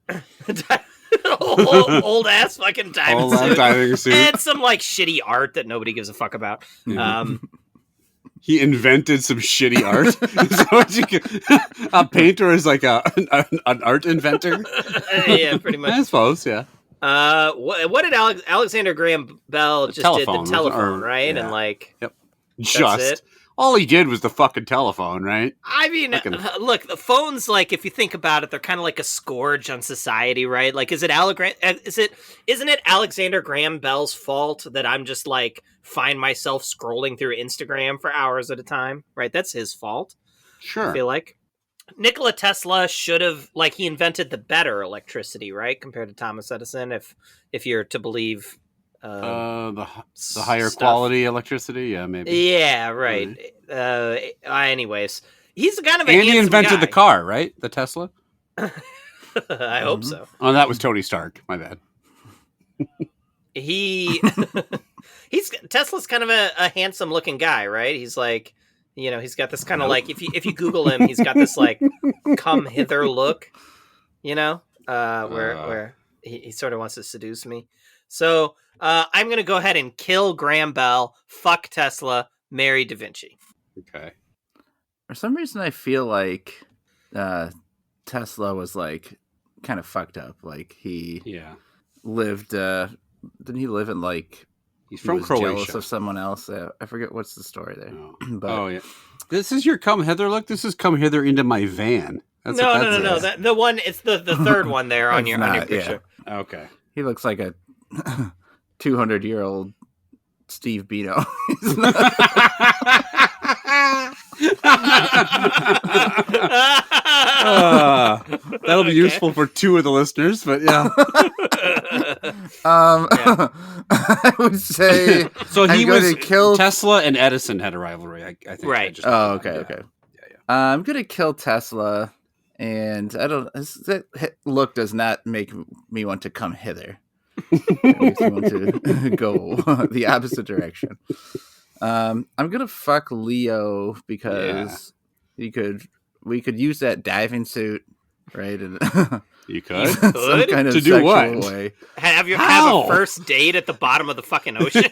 S2: old ass fucking diving suit. And some like shitty art that nobody gives a fuck about.
S3: He invented some shitty art. A painter is like an art inventor.
S2: Yeah, pretty much.
S3: I suppose, yeah.
S2: What did Alexander Graham Bell just did? The telephone, right?
S3: Yeah.
S2: And like,
S3: yep.
S2: That's it.
S3: All he did was the fucking telephone, right?
S2: I mean, look, the phones, like, if you think about it, they're kind of like a scourge on society, right? Like, isn't it Alexander Graham Bell's fault that I'm just like find myself scrolling through Instagram for hours at a time, right? That's his fault.
S3: Sure.
S2: I feel like Nikola Tesla should have, like, he invented the better electricity, right, compared to Thomas Edison, if you're to believe.
S3: The higher quality electricity, yeah, maybe.
S2: Yeah, right. Anyways, he's kind of a
S3: and he invented
S2: guy.
S3: the car, right? The Tesla.
S2: I hope so.
S3: Oh, that was Tony Stark. My bad.
S2: Tesla's kind of a handsome looking guy, right? He's like, he's got this kind of like if you Google him, he's got this like come hither look, where he sort of wants to seduce me. So I'm going to go ahead and kill Graham Bell, fuck Tesla, marry Da Vinci.
S3: Okay.
S1: For some reason, I feel like Tesla was like kind of fucked up. Like he lived. Didn't he live in like?
S3: He's from
S1: Croatia. Jealous
S3: Croatia.
S1: of someone else. I forget what's the story there.
S3: Oh.
S1: But,
S3: yeah. This is your come hither look. This is come hither into my van. That's
S2: no. The one. It's the third one there on your picture.
S3: Yeah. Okay.
S1: He looks like a 200-year-old Steve Bino.
S3: That'll be useful for 2 of the listeners, but yeah.
S1: I would say
S3: so. He was
S1: kill
S3: Tesla and Edison had a rivalry. I think.
S2: Right.
S1: Okay. Yeah. I'm gonna kill Tesla, and I don't. That look does not make me want to come hither. It makes me want to go the opposite direction. I'm gonna fuck Leo because we could use that diving suit, right? And
S3: you could
S1: some kind of
S3: to do what?
S1: Way.
S2: Have a first date at the bottom of the fucking ocean?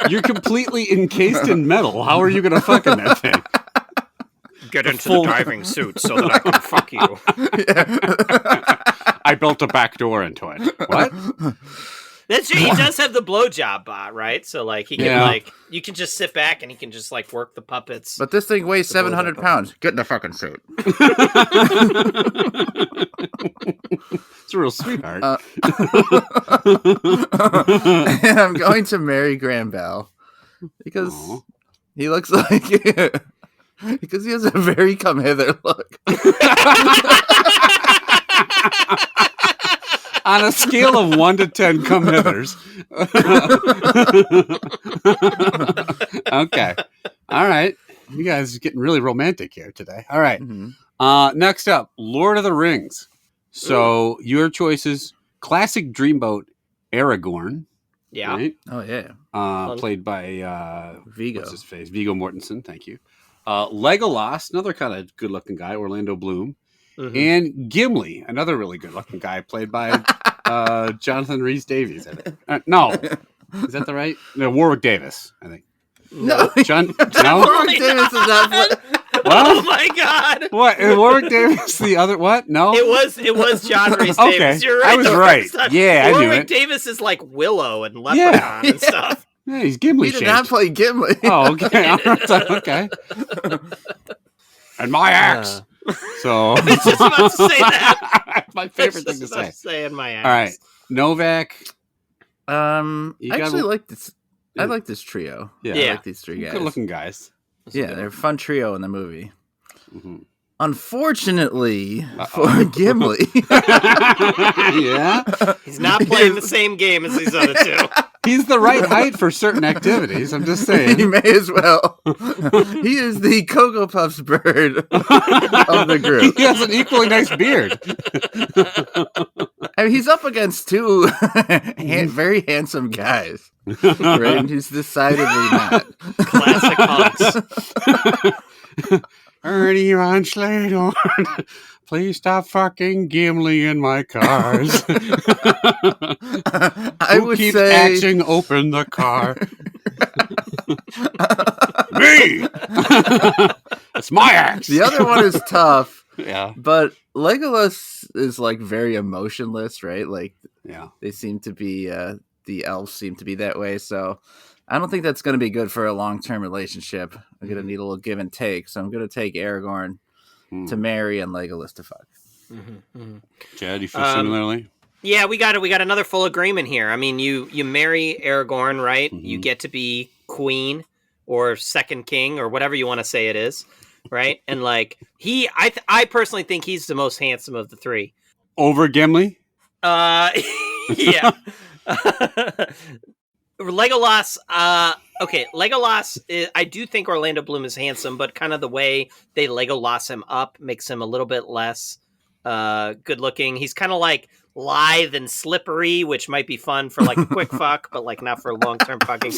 S3: You're completely encased in metal. How are you gonna fuck in that thing?
S2: Get into the diving suit so that I can fuck you.
S3: I built a back door into it. What?
S2: That's true. He does have the blowjob bot, right? So like he can you can just sit back and he can just like work the puppets.
S1: But this thing weighs 700 pounds. Get in the fucking suit.
S3: It's a real sweetheart.
S1: And I'm going to marry Graham Bell because he looks like because he has a very come hither look.
S3: On a scale of 1 to 10 come hithers. Okay. All right. You guys are getting really romantic here today. All right. Mm-hmm. Next up, Lord of the Rings. So your choices, classic dreamboat Aragorn.
S2: Yeah.
S3: Right?
S1: Oh, yeah.
S3: Played by
S1: Vigo.
S3: What's his face? Viggo Mortensen. Thank you. Legolas, another kind of good-looking guy, Orlando Bloom. Mm-hmm. And Gimli, another really good-looking guy, played by Jonathan Rhys-Davies. I think. No, is that the right? No, Warwick Davis. I think.
S1: No,
S3: John.
S1: No, Warwick Davis is not.
S2: Oh my God!
S3: What? Is Warwick Davis the other? What? No,
S2: it was John Rhys
S3: Okay,
S2: Davis. You're right.
S3: I was right. Yeah, I knew
S2: Warwick
S3: it.
S2: Davis is like Willow and Leprechaun and stuff.
S3: Yeah, he's Gimli
S1: He did
S3: shaped.
S1: not play Gimli.
S3: Oh, okay. Okay. And my axe. So
S2: I was just about to say that.
S3: my favorite thing to say.
S2: Saying my axe.
S3: All right, Novak.
S1: I
S3: You
S1: actually
S3: gotta-
S1: like this. I like this trio.
S3: Yeah.
S1: I like these three guys.
S3: Good looking guys.
S1: Yeah, they're a fun trio in the movie.
S3: Mm-hmm.
S1: Unfortunately for Gimli,
S3: Yeah,
S2: He's not playing the same game as these other two.
S3: he's the right height for certain activities. I'm just
S1: he
S3: saying.
S1: may as well. He is the Cocoa Puffs bird of the group.
S3: He has an equally nice beard.
S1: I mean, he's up against two very handsome guys. Right? And he's decidedly not.
S2: Classic punks.
S3: Ernie Von Slater, please stop fucking Gimli in my cars.
S1: I
S3: Who
S1: would
S3: keeps
S1: say
S3: axing open the car? Me! It's my axe!
S1: the other one is tough,
S3: Yeah.
S1: but Legolas is like very emotionless, right? Like
S3: Yeah.
S1: they seem to be the elves seem to be that way, so I don't think that's going to be good for a long-term relationship. I'm going to need a little give and take, so I'm going to take Aragorn to marry and Legolas to fuck.
S3: Chad, you feel similarly?
S2: Yeah, we got another full agreement here. I mean, you marry Aragorn, right? You get to be queen or second king or whatever you want to say it is, right? And like I personally think he's the most handsome of the three.
S3: Over Gimli?
S2: Yeah. Legolas, Legolas, I do think Orlando Bloom is handsome, but kind of the way they Legolas him up makes him a little bit less good looking. He's kind of like lithe and slippery, which might be fun for like a quick fuck, but like not for long-term fucking.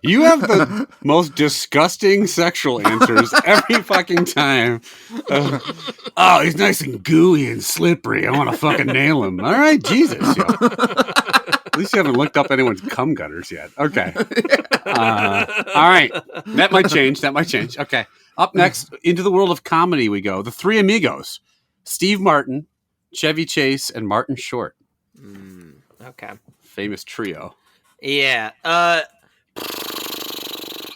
S3: You have the most disgusting sexual answers every fucking time. Oh, he's nice and gooey and slippery. I want to fucking nail him. All right, Jesus. Yo. At least you haven't looked up anyone's cum gutters yet. Okay. All right. That might change. Okay. Up next, into the world of comedy we go. The Three Amigos. Steve Martin, Chevy Chase, and Martin Short.
S2: Okay.
S3: Famous trio.
S2: Yeah.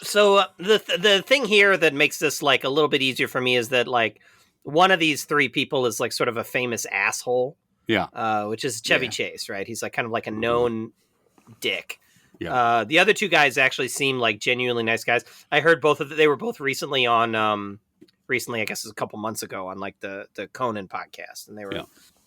S2: So the thing here that makes this like a little bit easier for me is that like one of these three people is like sort of a famous asshole.
S3: Yeah.
S2: Which is Chevy Chase, right? He's like kind of like a known dick.
S3: Yeah.
S2: The other two guys actually seem like genuinely nice guys. I heard they were both recently on, I guess it was a couple months ago on like the Conan podcast, and they were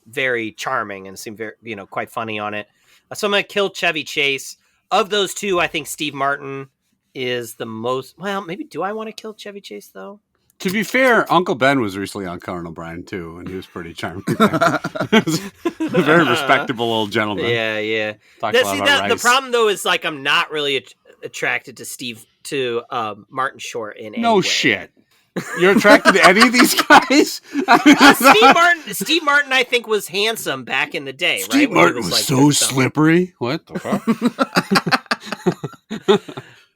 S2: very charming and seemed very, quite funny on it. So I'm going to kill Chevy Chase. Of those two, I think Steve Martin is the most, well, maybe do I want to kill Chevy Chase though?
S3: To be fair, Uncle Ben was recently on Conan O'Brien too, and he was pretty charming. A very respectable old gentleman.
S2: Yeah. The problem though is like I'm not really attracted to Martin Short in any way.
S3: Shit. You're attracted to any of these guys?
S2: Steve Martin, I think, was handsome back in the day.
S3: Steve Martin was
S2: like,
S3: so slippery. What the fuck?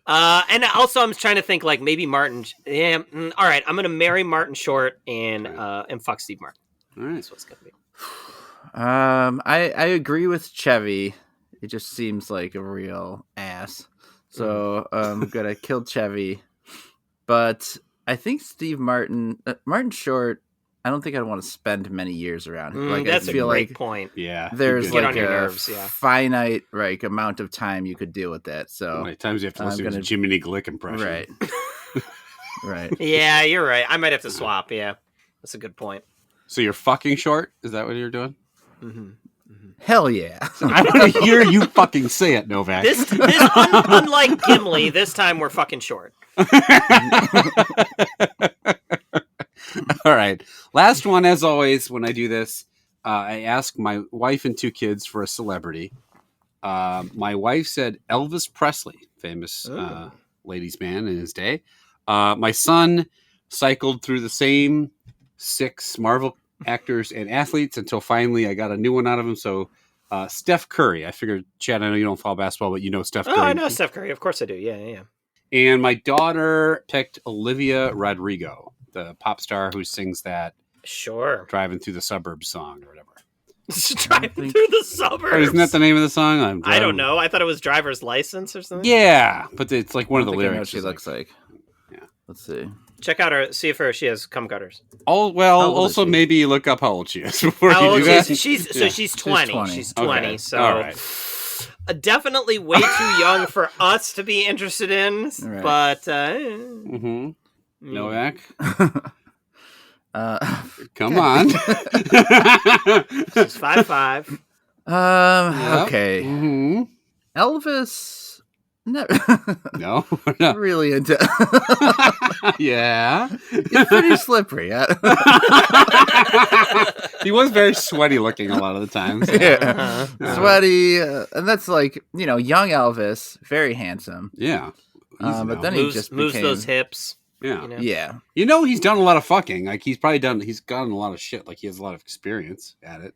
S2: And also, I'm trying to think like maybe Martin. Yeah, all right. I'm gonna marry Martin Short and fuck Steve Martin.
S3: All right,
S2: that's what's gonna be.
S1: I agree with Chevy. It just seems like a real ass. So I'm gonna kill Chevy, but I think Steve Martin, Martin Short. I don't think I'd want to spend many years around him. Like
S2: that's
S1: I feel
S2: a great
S1: like
S2: point.
S3: Yeah,
S1: there's like a
S2: nerves,
S1: finite amount of time you could deal with that. So
S3: how many times you have to listen to Jiminy Glick impression?
S1: Right. Right.
S2: Yeah, you're right. I might have to swap. Yeah, that's a good point.
S3: So you're fucking Short? Is that what you're doing?
S1: Hell yeah!
S3: I want to hear you fucking say it, Novak.
S2: Unlike Gimli, this time we're fucking Short.
S3: All right. Last one, as always, when I do this, I ask my wife and two kids for a celebrity. My wife said Elvis Presley, famous ladies' man in his day. My son cycled through the same 6 Marvel actors and athletes until finally I got a new one out of him. So Steph Curry. I figured, Chad, I know you don't follow basketball, but you know Steph Curry.
S2: Oh, I know Steph Curry. Of course I do. Yeah.
S3: And my daughter picked Olivia Rodrigo, the pop star who sings that
S2: Sure.
S3: Driving Through the Suburbs song or whatever.
S2: Driving through the suburbs.
S3: Or isn't that the name of the song?
S2: I don't know. I thought it was Driver's License or something.
S3: Yeah, but it's like one of the lyrics.
S1: I know what she looks like.
S3: Yeah.
S1: Let's see.
S2: Check out her. See if she has cum gutters.
S3: Oh well. Also, maybe look up how old she is before you do that.
S2: She's 20. She's 20.
S3: Okay.
S2: So
S3: all right.
S2: Definitely way too young for us to be interested in. Right. But
S3: Novak. Come on.
S2: She's 5'5".
S1: Okay.
S3: Mm-hmm.
S1: Elvis. No,
S3: not
S1: really into.
S3: Yeah,
S1: he's pretty slippery.
S3: He was very sweaty looking a lot of the times.
S1: Yeah, sweaty, and that's like young Elvis, very handsome.
S3: Yeah,
S1: but then he just
S2: moves those hips.
S3: Yeah,
S1: yeah.
S3: He's done a lot of fucking. Like he's gotten a lot of shit. Like he has a lot of experience at it.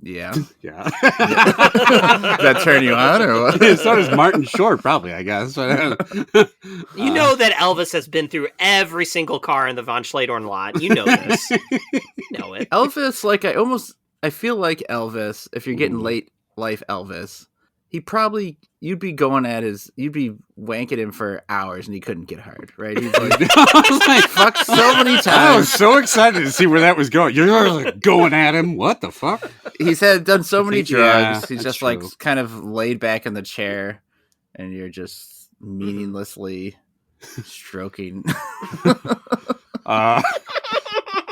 S1: Yeah.
S3: Yeah.
S1: Does that turn you on or what?
S3: So does Martin Short, probably, I guess.
S2: You know that Elvis has been through every single car in the Von Schledorn lot. You know this. You know it.
S1: Elvis, I feel like Elvis, if you're getting late life Elvis, you'd be wanking him for hours and he couldn't get hard, right? He's like, fuck so many times.
S3: I was so excited to see where that was going. You're like going at him. What the fuck?
S1: He's done so many drugs.
S3: Yeah,
S1: he's just
S3: true.
S1: like kind of laid back in the chair and you're just meaninglessly stroking.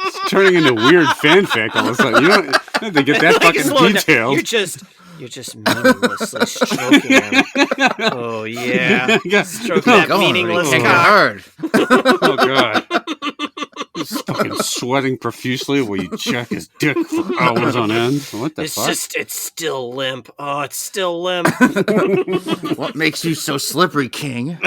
S3: It's turning into weird fanfic all of a sudden. You don't have to get that fucking detailed.
S2: You're just meaninglessly stroking him. Oh yeah, stroking that meaningless cock.
S1: Hard.
S3: Oh god, he's fucking sweating profusely while you check his dick for hours on end. What the fuck?
S2: It's still limp. Oh, it's still limp.
S1: What makes you so slippery, King?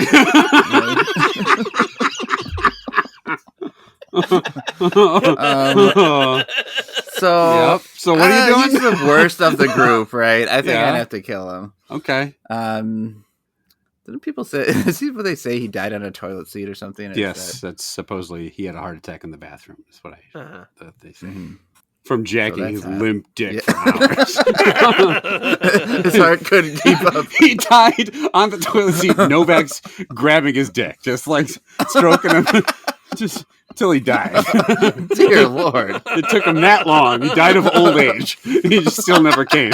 S1: So
S3: what are you doing?
S1: He's the worst of the group, right? I think I'd have to kill him.
S3: Okay.
S1: Didn't people say? Is he what they say? He died on a toilet seat or something?
S3: Yes, that's suppostly he had a heart attack in the bathroom. That's what they say.
S1: Mm-hmm.
S3: From jacking his limp dick for hours.
S1: His heart couldn't keep up.
S3: He died on the toilet seat. Novak's grabbing his dick, just like stroking him, just till he died.
S1: Dear Lord,
S3: it took him that long. He died of old age. He just still never came.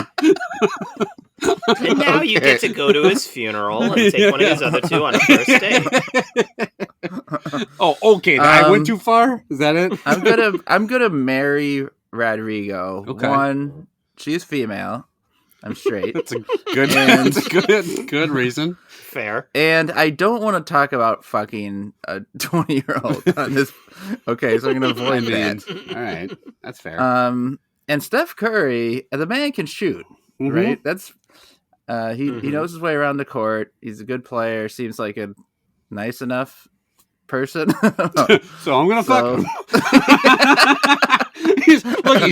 S2: And now you get to go to his funeral and take one of his other two on a first date.
S3: Oh, okay. I went too far. Is that it?
S1: I'm gonna marry Rodrigo.
S3: Okay.
S1: One, she's female. I'm straight.
S3: That's a good reason.
S2: Fair.
S1: And I don't want to talk about fucking a 20-year-old on this. Okay, so I'm gonna avoid that.
S3: All right, that's fair.
S1: And Steph Curry, the man can shoot.
S3: Mm-hmm.
S1: Right? That's he knows his way around the court. He's a good player. Seems like a nice enough person.
S3: So I'm gonna fuck him. He's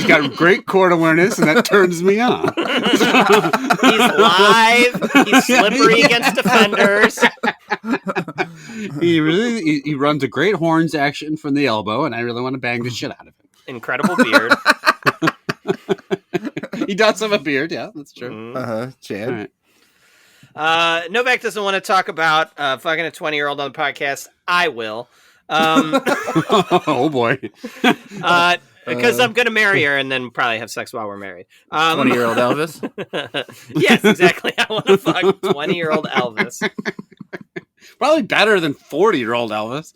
S3: got great court awareness, and that turns me on.
S2: He's live. He's slippery against defenders.
S3: He runs a great horns action from the elbow, and I really want to bang the shit out of him.
S2: Incredible beard.
S3: He does have a beard, yeah, that's true.
S1: Chad.
S3: Right.
S2: Novak doesn't want to talk about fucking a 20-year-old on the podcast. I will.
S3: Oh boy.
S2: Because I'm going to marry her and then probably have sex while we're married.
S1: 20-year-old Elvis?
S2: Yes, exactly. I want to fuck 20-year-old Elvis.
S3: Probably better than 40-year-old Elvis.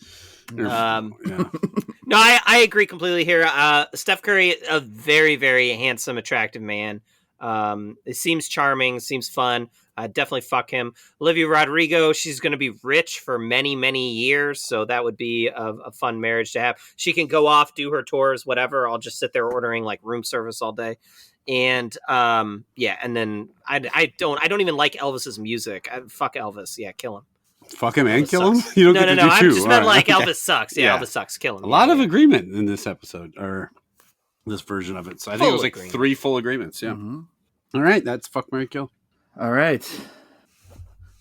S2: No, I agree completely here. Steph Curry, a very, very handsome, attractive man. It seems charming, seems fun. Definitely fuck him. Olivia Rodrigo, she's going to be rich for many, many years, so that would be a fun marriage to have. She can go off, do her tours, whatever. I'll just sit there ordering like room service all day. And and then I don't even like Elvis's music. Fuck Elvis. Yeah, kill him.
S3: Fuck him and
S2: Elvis
S3: kill
S2: sucks.
S3: him? You don't get to do
S2: I
S3: two.
S2: just meant like Elvis sucks. Yeah, Elvis sucks. Kill him.
S3: A lot of agreement in this episode, or this version of it. So I think it was like
S2: agreement.
S3: 3 full agreements. Yeah.
S1: Mm-hmm.
S3: All right, that's fuck, marry, kill.
S1: All right.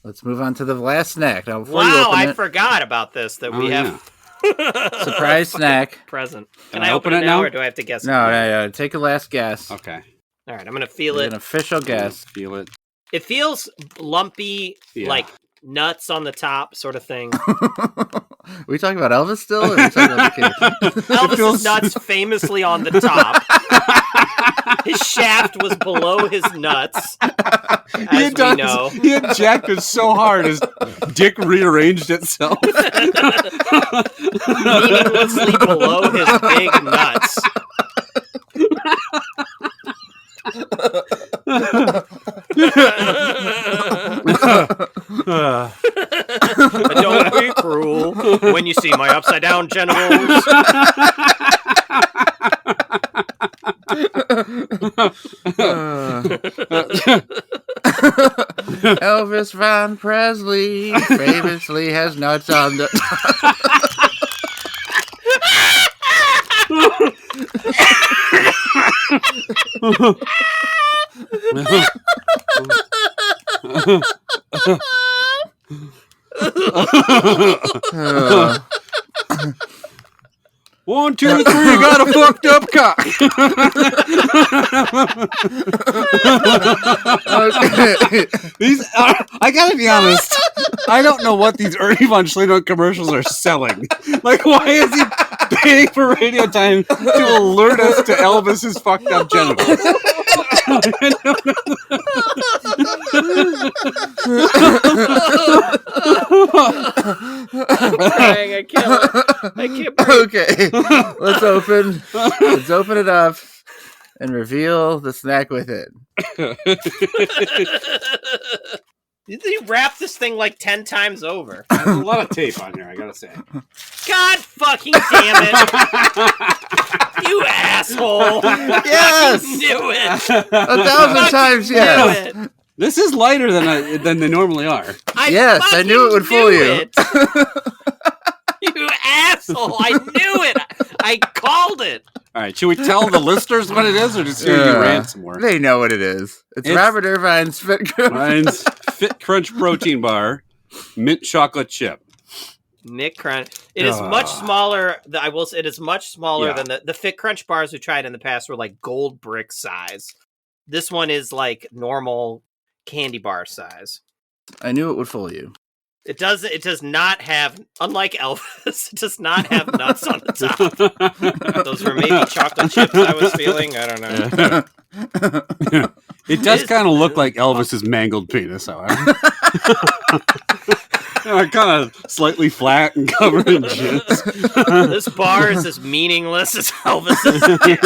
S1: let's move on to the last snack. Now, before you
S2: Wow,
S1: open
S2: I
S1: it,
S2: forgot about this. That we have
S1: surprise snack
S2: present. Can
S3: I
S2: I open it now, or do I have to guess?
S1: No. Take a last guess.
S3: Okay.
S2: All right, I'm gonna feel
S1: An
S2: it.
S1: official guess.
S3: Feel it.
S2: It feels lumpy, like nuts on the top, sort of thing.
S1: Are we talking about Elvis still? Or are we talking about the kid?
S2: Elvis's nuts famously on the top. His shaft was below his nuts, as we know.
S3: He had jacked it so hard his dick rearranged itself.
S2: Meaninglessly below his big nuts. Don't be cruel when you see my upside down genitals.
S1: Elvis Von Presley famously has nuts on the.
S3: One, two, three, got a fucked up cock. These I gotta be honest. I don't know what these Ernie Von Schliemann commercials are selling. Like, why is he paying for radio time to alert us to Elvis's fucked up genitals?
S2: I'm crying. I can't breathe.
S1: Okay, let's open it up and reveal the snack with it.
S2: You wrap this thing like 10 times over.
S3: There's a lot of tape on here, I gotta say.
S2: God fucking damn it! You asshole!
S1: Yes!
S2: I knew it!
S1: 1,000 times, yes!
S2: Knew it.
S3: This is lighter than they normally are.
S1: I knew it would fool you.
S2: You asshole! I knew it! I called it!
S3: Alright, should we tell the listeners what it is, or just hear you rant some more?
S1: They know what it is. It's Robert Irvine's Fit
S3: Crunch protein bar, mint chocolate chip.
S2: Nick Crunch. It is much smaller. I will say it is much smaller than the Fit Crunch bars we tried in the past were like gold brick size. This one is like normal candy bar size.
S1: I knew it would fool you.
S2: It does not have, unlike Elvis, it does not have nuts on the top. Those were maybe chocolate chips I was feeling. I don't know.
S3: It does kind of look like Elvis's mangled penis, however. Kind of slightly flat and covered in jizz.
S2: This bar is as meaningless as Elvis's dick.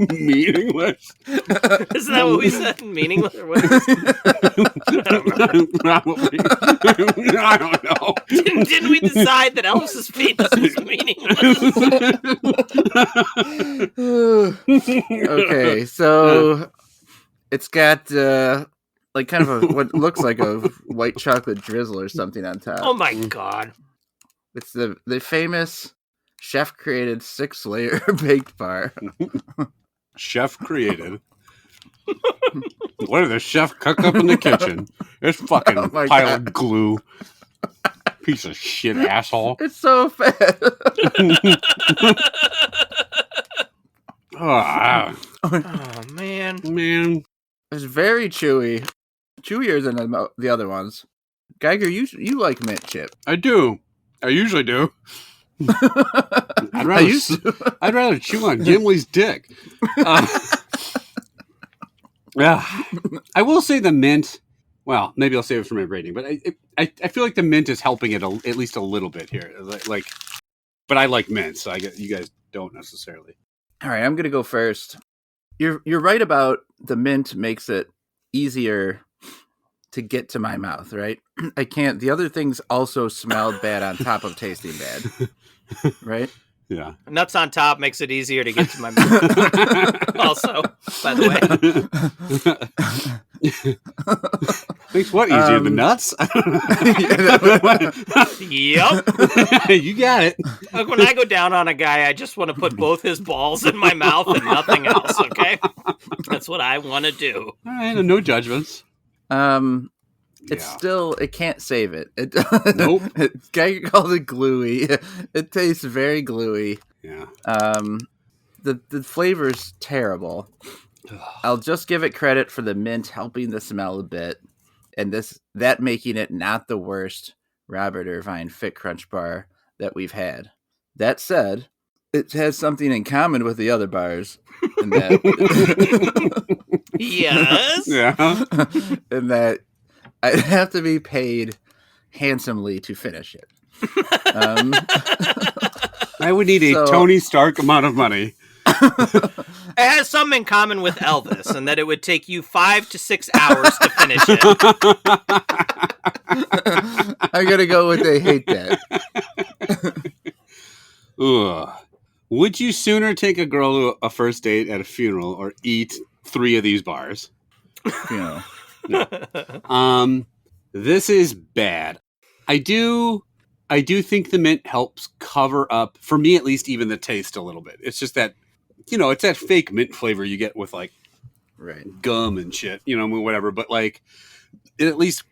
S3: Meaningless?
S2: Isn't that what we said? Meaningless? Or what is it?
S3: Probably. I don't know.
S2: Didn't we decide that Elvis's penis was meaningless?
S1: Okay, so it's got like kind of what looks like a white chocolate drizzle or something on top.
S2: Oh my god!
S1: It's the famous chef-created 6-layer baked bar.
S3: Chef created. What did the chef cook up in the kitchen? It's fucking pile of glue. Piece of shit asshole.
S1: It's so fat.
S2: Oh man.
S1: It's very chewy. Chewier than the other ones. Geiger, you like mint chip.
S3: I do. I usually do. I'd rather chew on Gimli's dick. Yeah, I will say the mint. Well, maybe I'll save it for my rating, but I feel like the mint is helping it at least a little bit here. Like, but I like mint, so I get you guys don't necessarily.
S1: All right, I'm gonna go first. You're right about the mint makes it easier to get to my mouth, right? I can't. The other things also smelled bad on top of tasting bad, right?
S3: Yeah.
S2: Nuts on top makes it easier to get to my mouth. Also, by the
S3: way. Makes what easier? The nuts?
S2: Yep.
S3: You got it.
S2: Like when I go down on a guy, I just want to put both his balls in my mouth and nothing else, okay? That's what I want to do.
S3: All right, no judgments.
S1: It's still, it can't save it.
S3: Nope.
S1: Geiger called it gluey. It tastes very gluey.
S3: Yeah.
S1: The flavor's terrible. I'll just give it credit for the mint helping the smell a bit, and that making it not the worst Robert Irvine Fit Crunch bar that we've had. That said, it has something in common with the other bars, in that
S2: Yes.
S3: Yeah.
S1: in that I'd have to be paid handsomely to finish it.
S3: I would need a Tony Stark amount of money.
S2: It has something in common with Elvis, and that it would take you 5 to 6 hours to finish it.
S1: I'm gonna go with they hate that.
S3: Ugh. Would you sooner take a girl to a first date at a funeral or eat 3 of these bars?
S1: No.
S3: This is bad. I do think the mint helps cover up, for me at least, even the taste a little bit. It's just that, it's that fake mint flavor you get with like gum and shit, whatever. But like, it at least,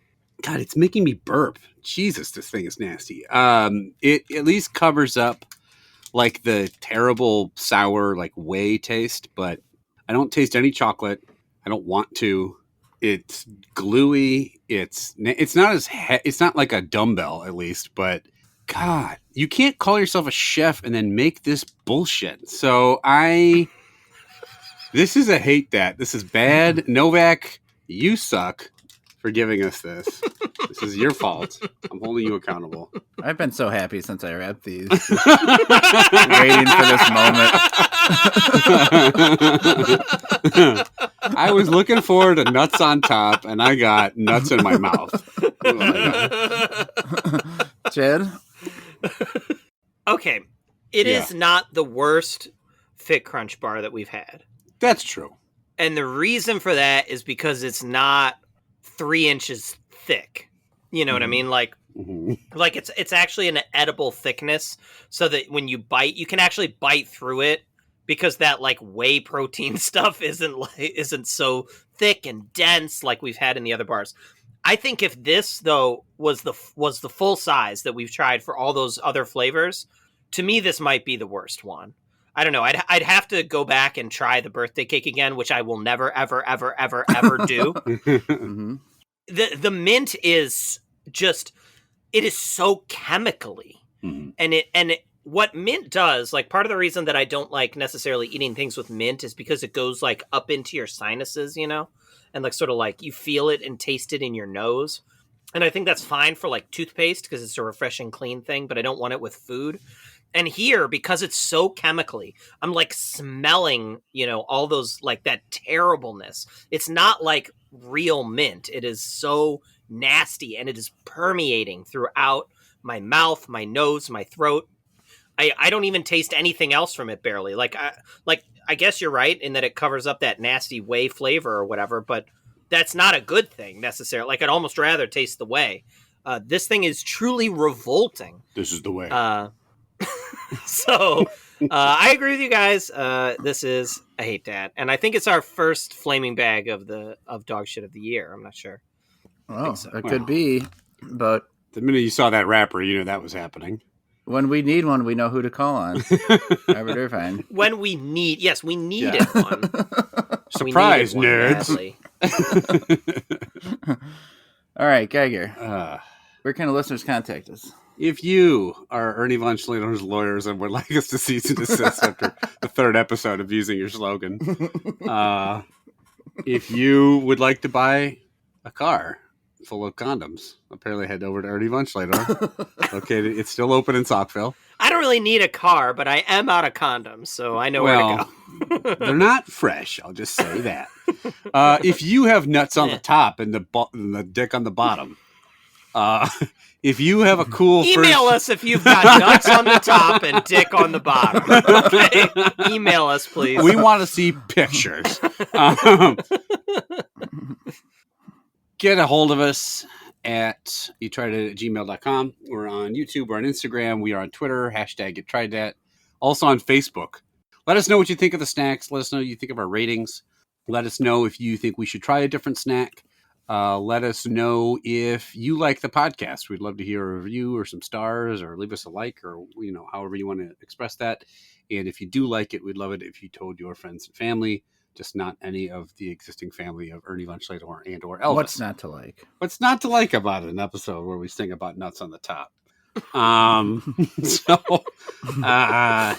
S3: God, it's making me burp. Jesus, this thing is nasty. It at least covers up like the terrible sour like whey taste, but I don't taste any chocolate. I don't want to. It's gluey. It's not it's not like a dumbbell at least, but God, you can't call yourself a chef and then make this bullshit. So this is a hate that. This is bad. Novak, you suck for giving us this. This is your fault. I'm holding you accountable.
S1: I've been so happy since I wrapped these. Waiting for this moment.
S3: I was looking forward to nuts on top, and I got nuts in my mouth.
S1: Chad?
S2: Okay. It is not the worst Fit Crunch bar that we've had.
S3: That's true.
S2: And the reason for that is because it's not 3 inches thick. You know what I mean? Like it's actually an edible thickness, so that when you bite, you can actually bite through it, because that like whey protein stuff isn't so thick and dense like we've had in the other bars. I think if this though was the full size that we've tried for all those other flavors, to me this might be the worst one. I don't know. I'd have to go back and try the birthday cake again, which I will never ever ever ever ever do. The mint is just, it is so chemically, and what mint does, like part of the reason that I don't like necessarily eating things with mint is because it goes like up into your sinuses, and like sort of like you feel it and taste it in your nose. And I think that's fine for like toothpaste because it's a refreshing, clean thing, but I don't want it with food. And here, because it's so chemically, I'm like smelling, all those, like that terribleness. It's not like real mint. It is so nasty, and it is permeating throughout my mouth, my nose, my throat. I don't even taste anything else from it, barely. I guess you're right in that it covers up that nasty whey flavor or whatever, but that's not a good thing necessarily. Like, I'd almost rather taste the whey. This thing is truly revolting.
S3: This is the way.
S2: So I agree with you guys. This is I hate that, and I think it's our first flaming bag of dog shit of the year. I'm not sure.
S1: Oh, so. It could be, but
S3: the minute you saw that wrapper, you knew that was happening.
S1: When we need one, we know who to call on. Robert Irvine.
S2: When we needed one.
S3: Surprise, nerds.
S1: All right, Geiger. Where can the listeners contact us?
S3: If you are Ernie von Schleder's lawyers and would like us to cease and desist after the 3rd episode of using your slogan, if you would like to buy a car full of condoms, apparently head over to Ernie von Schleder. Okay, it's still open in Saukville.
S2: I don't really need a car, but I am out of condoms, so I know where to
S3: go. They're not fresh, I'll just say that. If you have nuts on the top and the dick on the bottom, if you have a cool
S2: email us if you've got nuts on the top and dick on the bottom. Okay? Email us, please.
S3: We want to see pictures. Get a hold of us at youtrydat@gmail.com. We're on YouTube. We're on Instagram. We are on Twitter. # You Tried Dat. Also on Facebook. Let us know what you think of the snacks. Let us know what you think of our ratings. Let us know if you think we should try a different snack. Let us know if you like the podcast. We'd love to hear a review or some stars, or leave us a like, or however you want to express that. And if you do like it, we'd love it if you told your friends and family, just not any of the existing family of Ernie Von Schlater and or Elvis.
S1: What's not to like?
S3: What's not to like about an episode where we sing about nuts on the top?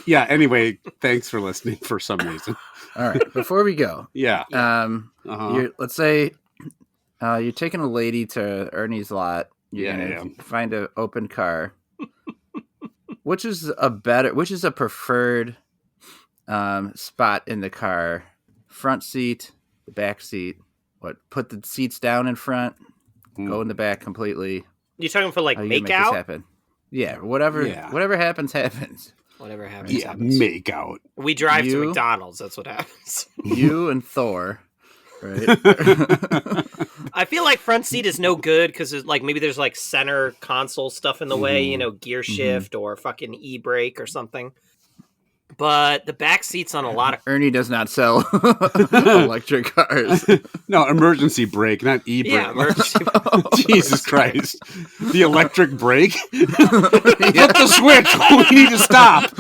S3: Yeah, anyway, thanks for listening for some reason.
S1: All right, before we go.
S3: Yeah.
S1: Let's say you're taking a lady to Ernie's lot. You're gonna find an open car. Which is a preferred spot in the car? Front seat, the back seat. Put the seats down in front, go in the back completely.
S2: You talking for like
S1: make this
S2: out?
S1: Happen? Yeah, whatever happens, happens.
S2: Whatever happens, happens.
S3: Make out.
S2: We drive to McDonald's. That's what happens.
S1: You and Thor, right?
S2: I feel like front seat is no good because maybe there's like center console stuff in the way, gear shift or fucking e-brake or something. But the back seats on a lot of
S1: Ernie does not sell electric cars.
S3: No, emergency brake, not e-brake.
S2: Yeah, emergency
S3: Jesus Christ. The electric brake? Flip the switch. We need to stop.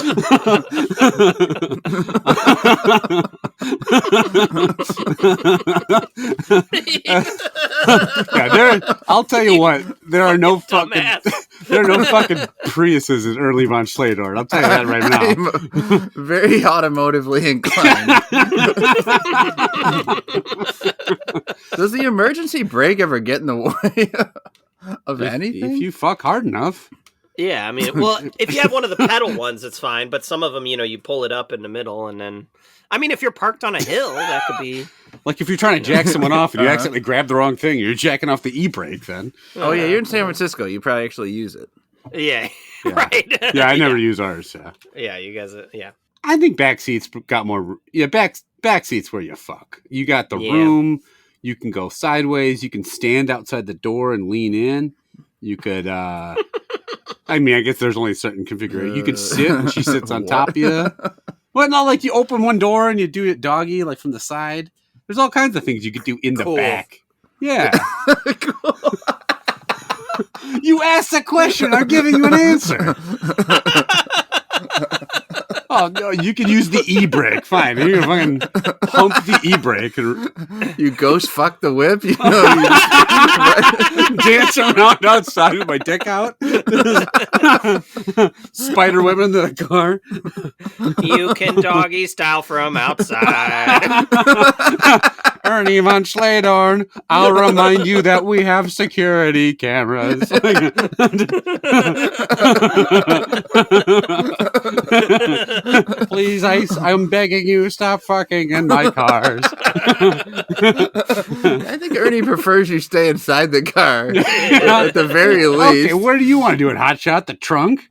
S3: I'll tell you what, there are no fucking Priuses in Early Von Schlater. I'll tell you that right now.
S1: I'm very automotively inclined. Does the emergency brake ever get in the way of anything?
S3: If you fuck hard enough.
S2: Yeah, I mean, well, if you have one of the pedal ones, it's fine. But some of them, you pull it up in the middle, and then, I mean, if you're parked on a hill, that could be
S3: like if you're trying to jack someone off and you accidentally grab the wrong thing, you're jacking off the e-brake. Then,
S1: oh yeah, you're in San Francisco. You probably actually use it.
S2: Yeah. Right.
S3: Yeah, I never use ours.
S2: Yeah, you guys. Yeah.
S3: I think back seats got more. Yeah, back seats where you fuck. You got the room. You can go sideways. You can stand outside the door and lean in. You could. I mean, I guess there's only a certain configuration. You could sit and she sits on top of you. Well, not like you open one door and you do it doggy, like from the side. There's all kinds of things you could do in the back. Yeah. Cool. You asked a question. I'm giving you an answer. Oh, no, you can use the e-brake. Fine. You can fucking pump the e-brake.
S1: You ghost fuck the whip? You
S3: dance around outside with my dick out. Spider web into the car.
S2: You can doggy style from outside.
S3: Ernie Von Schlater, I'll remind you that we have security cameras. Please, I'm begging you, stop fucking in my cars.
S1: I think Ernie prefers you stay inside the car, at the very least.
S3: Okay, where do you want to do it, Hotshot? The trunk?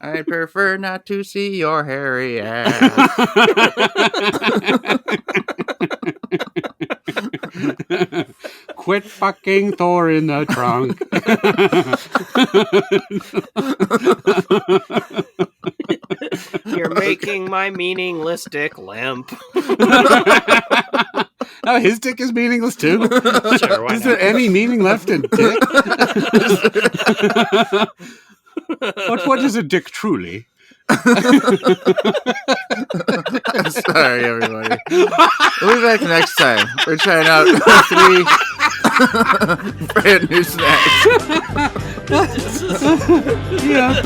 S1: I prefer not to see your hairy ass.
S3: Quit fucking Thor in the trunk.
S2: You're making my meaningless dick limp.
S3: Oh, his dick is meaningless too?
S2: Sure, why
S3: is there any meaning left in dick? But what is a dick truly?
S1: Sorry, everybody. We'll be back next time. We're trying out 3 brand new snacks.
S3: Yeah.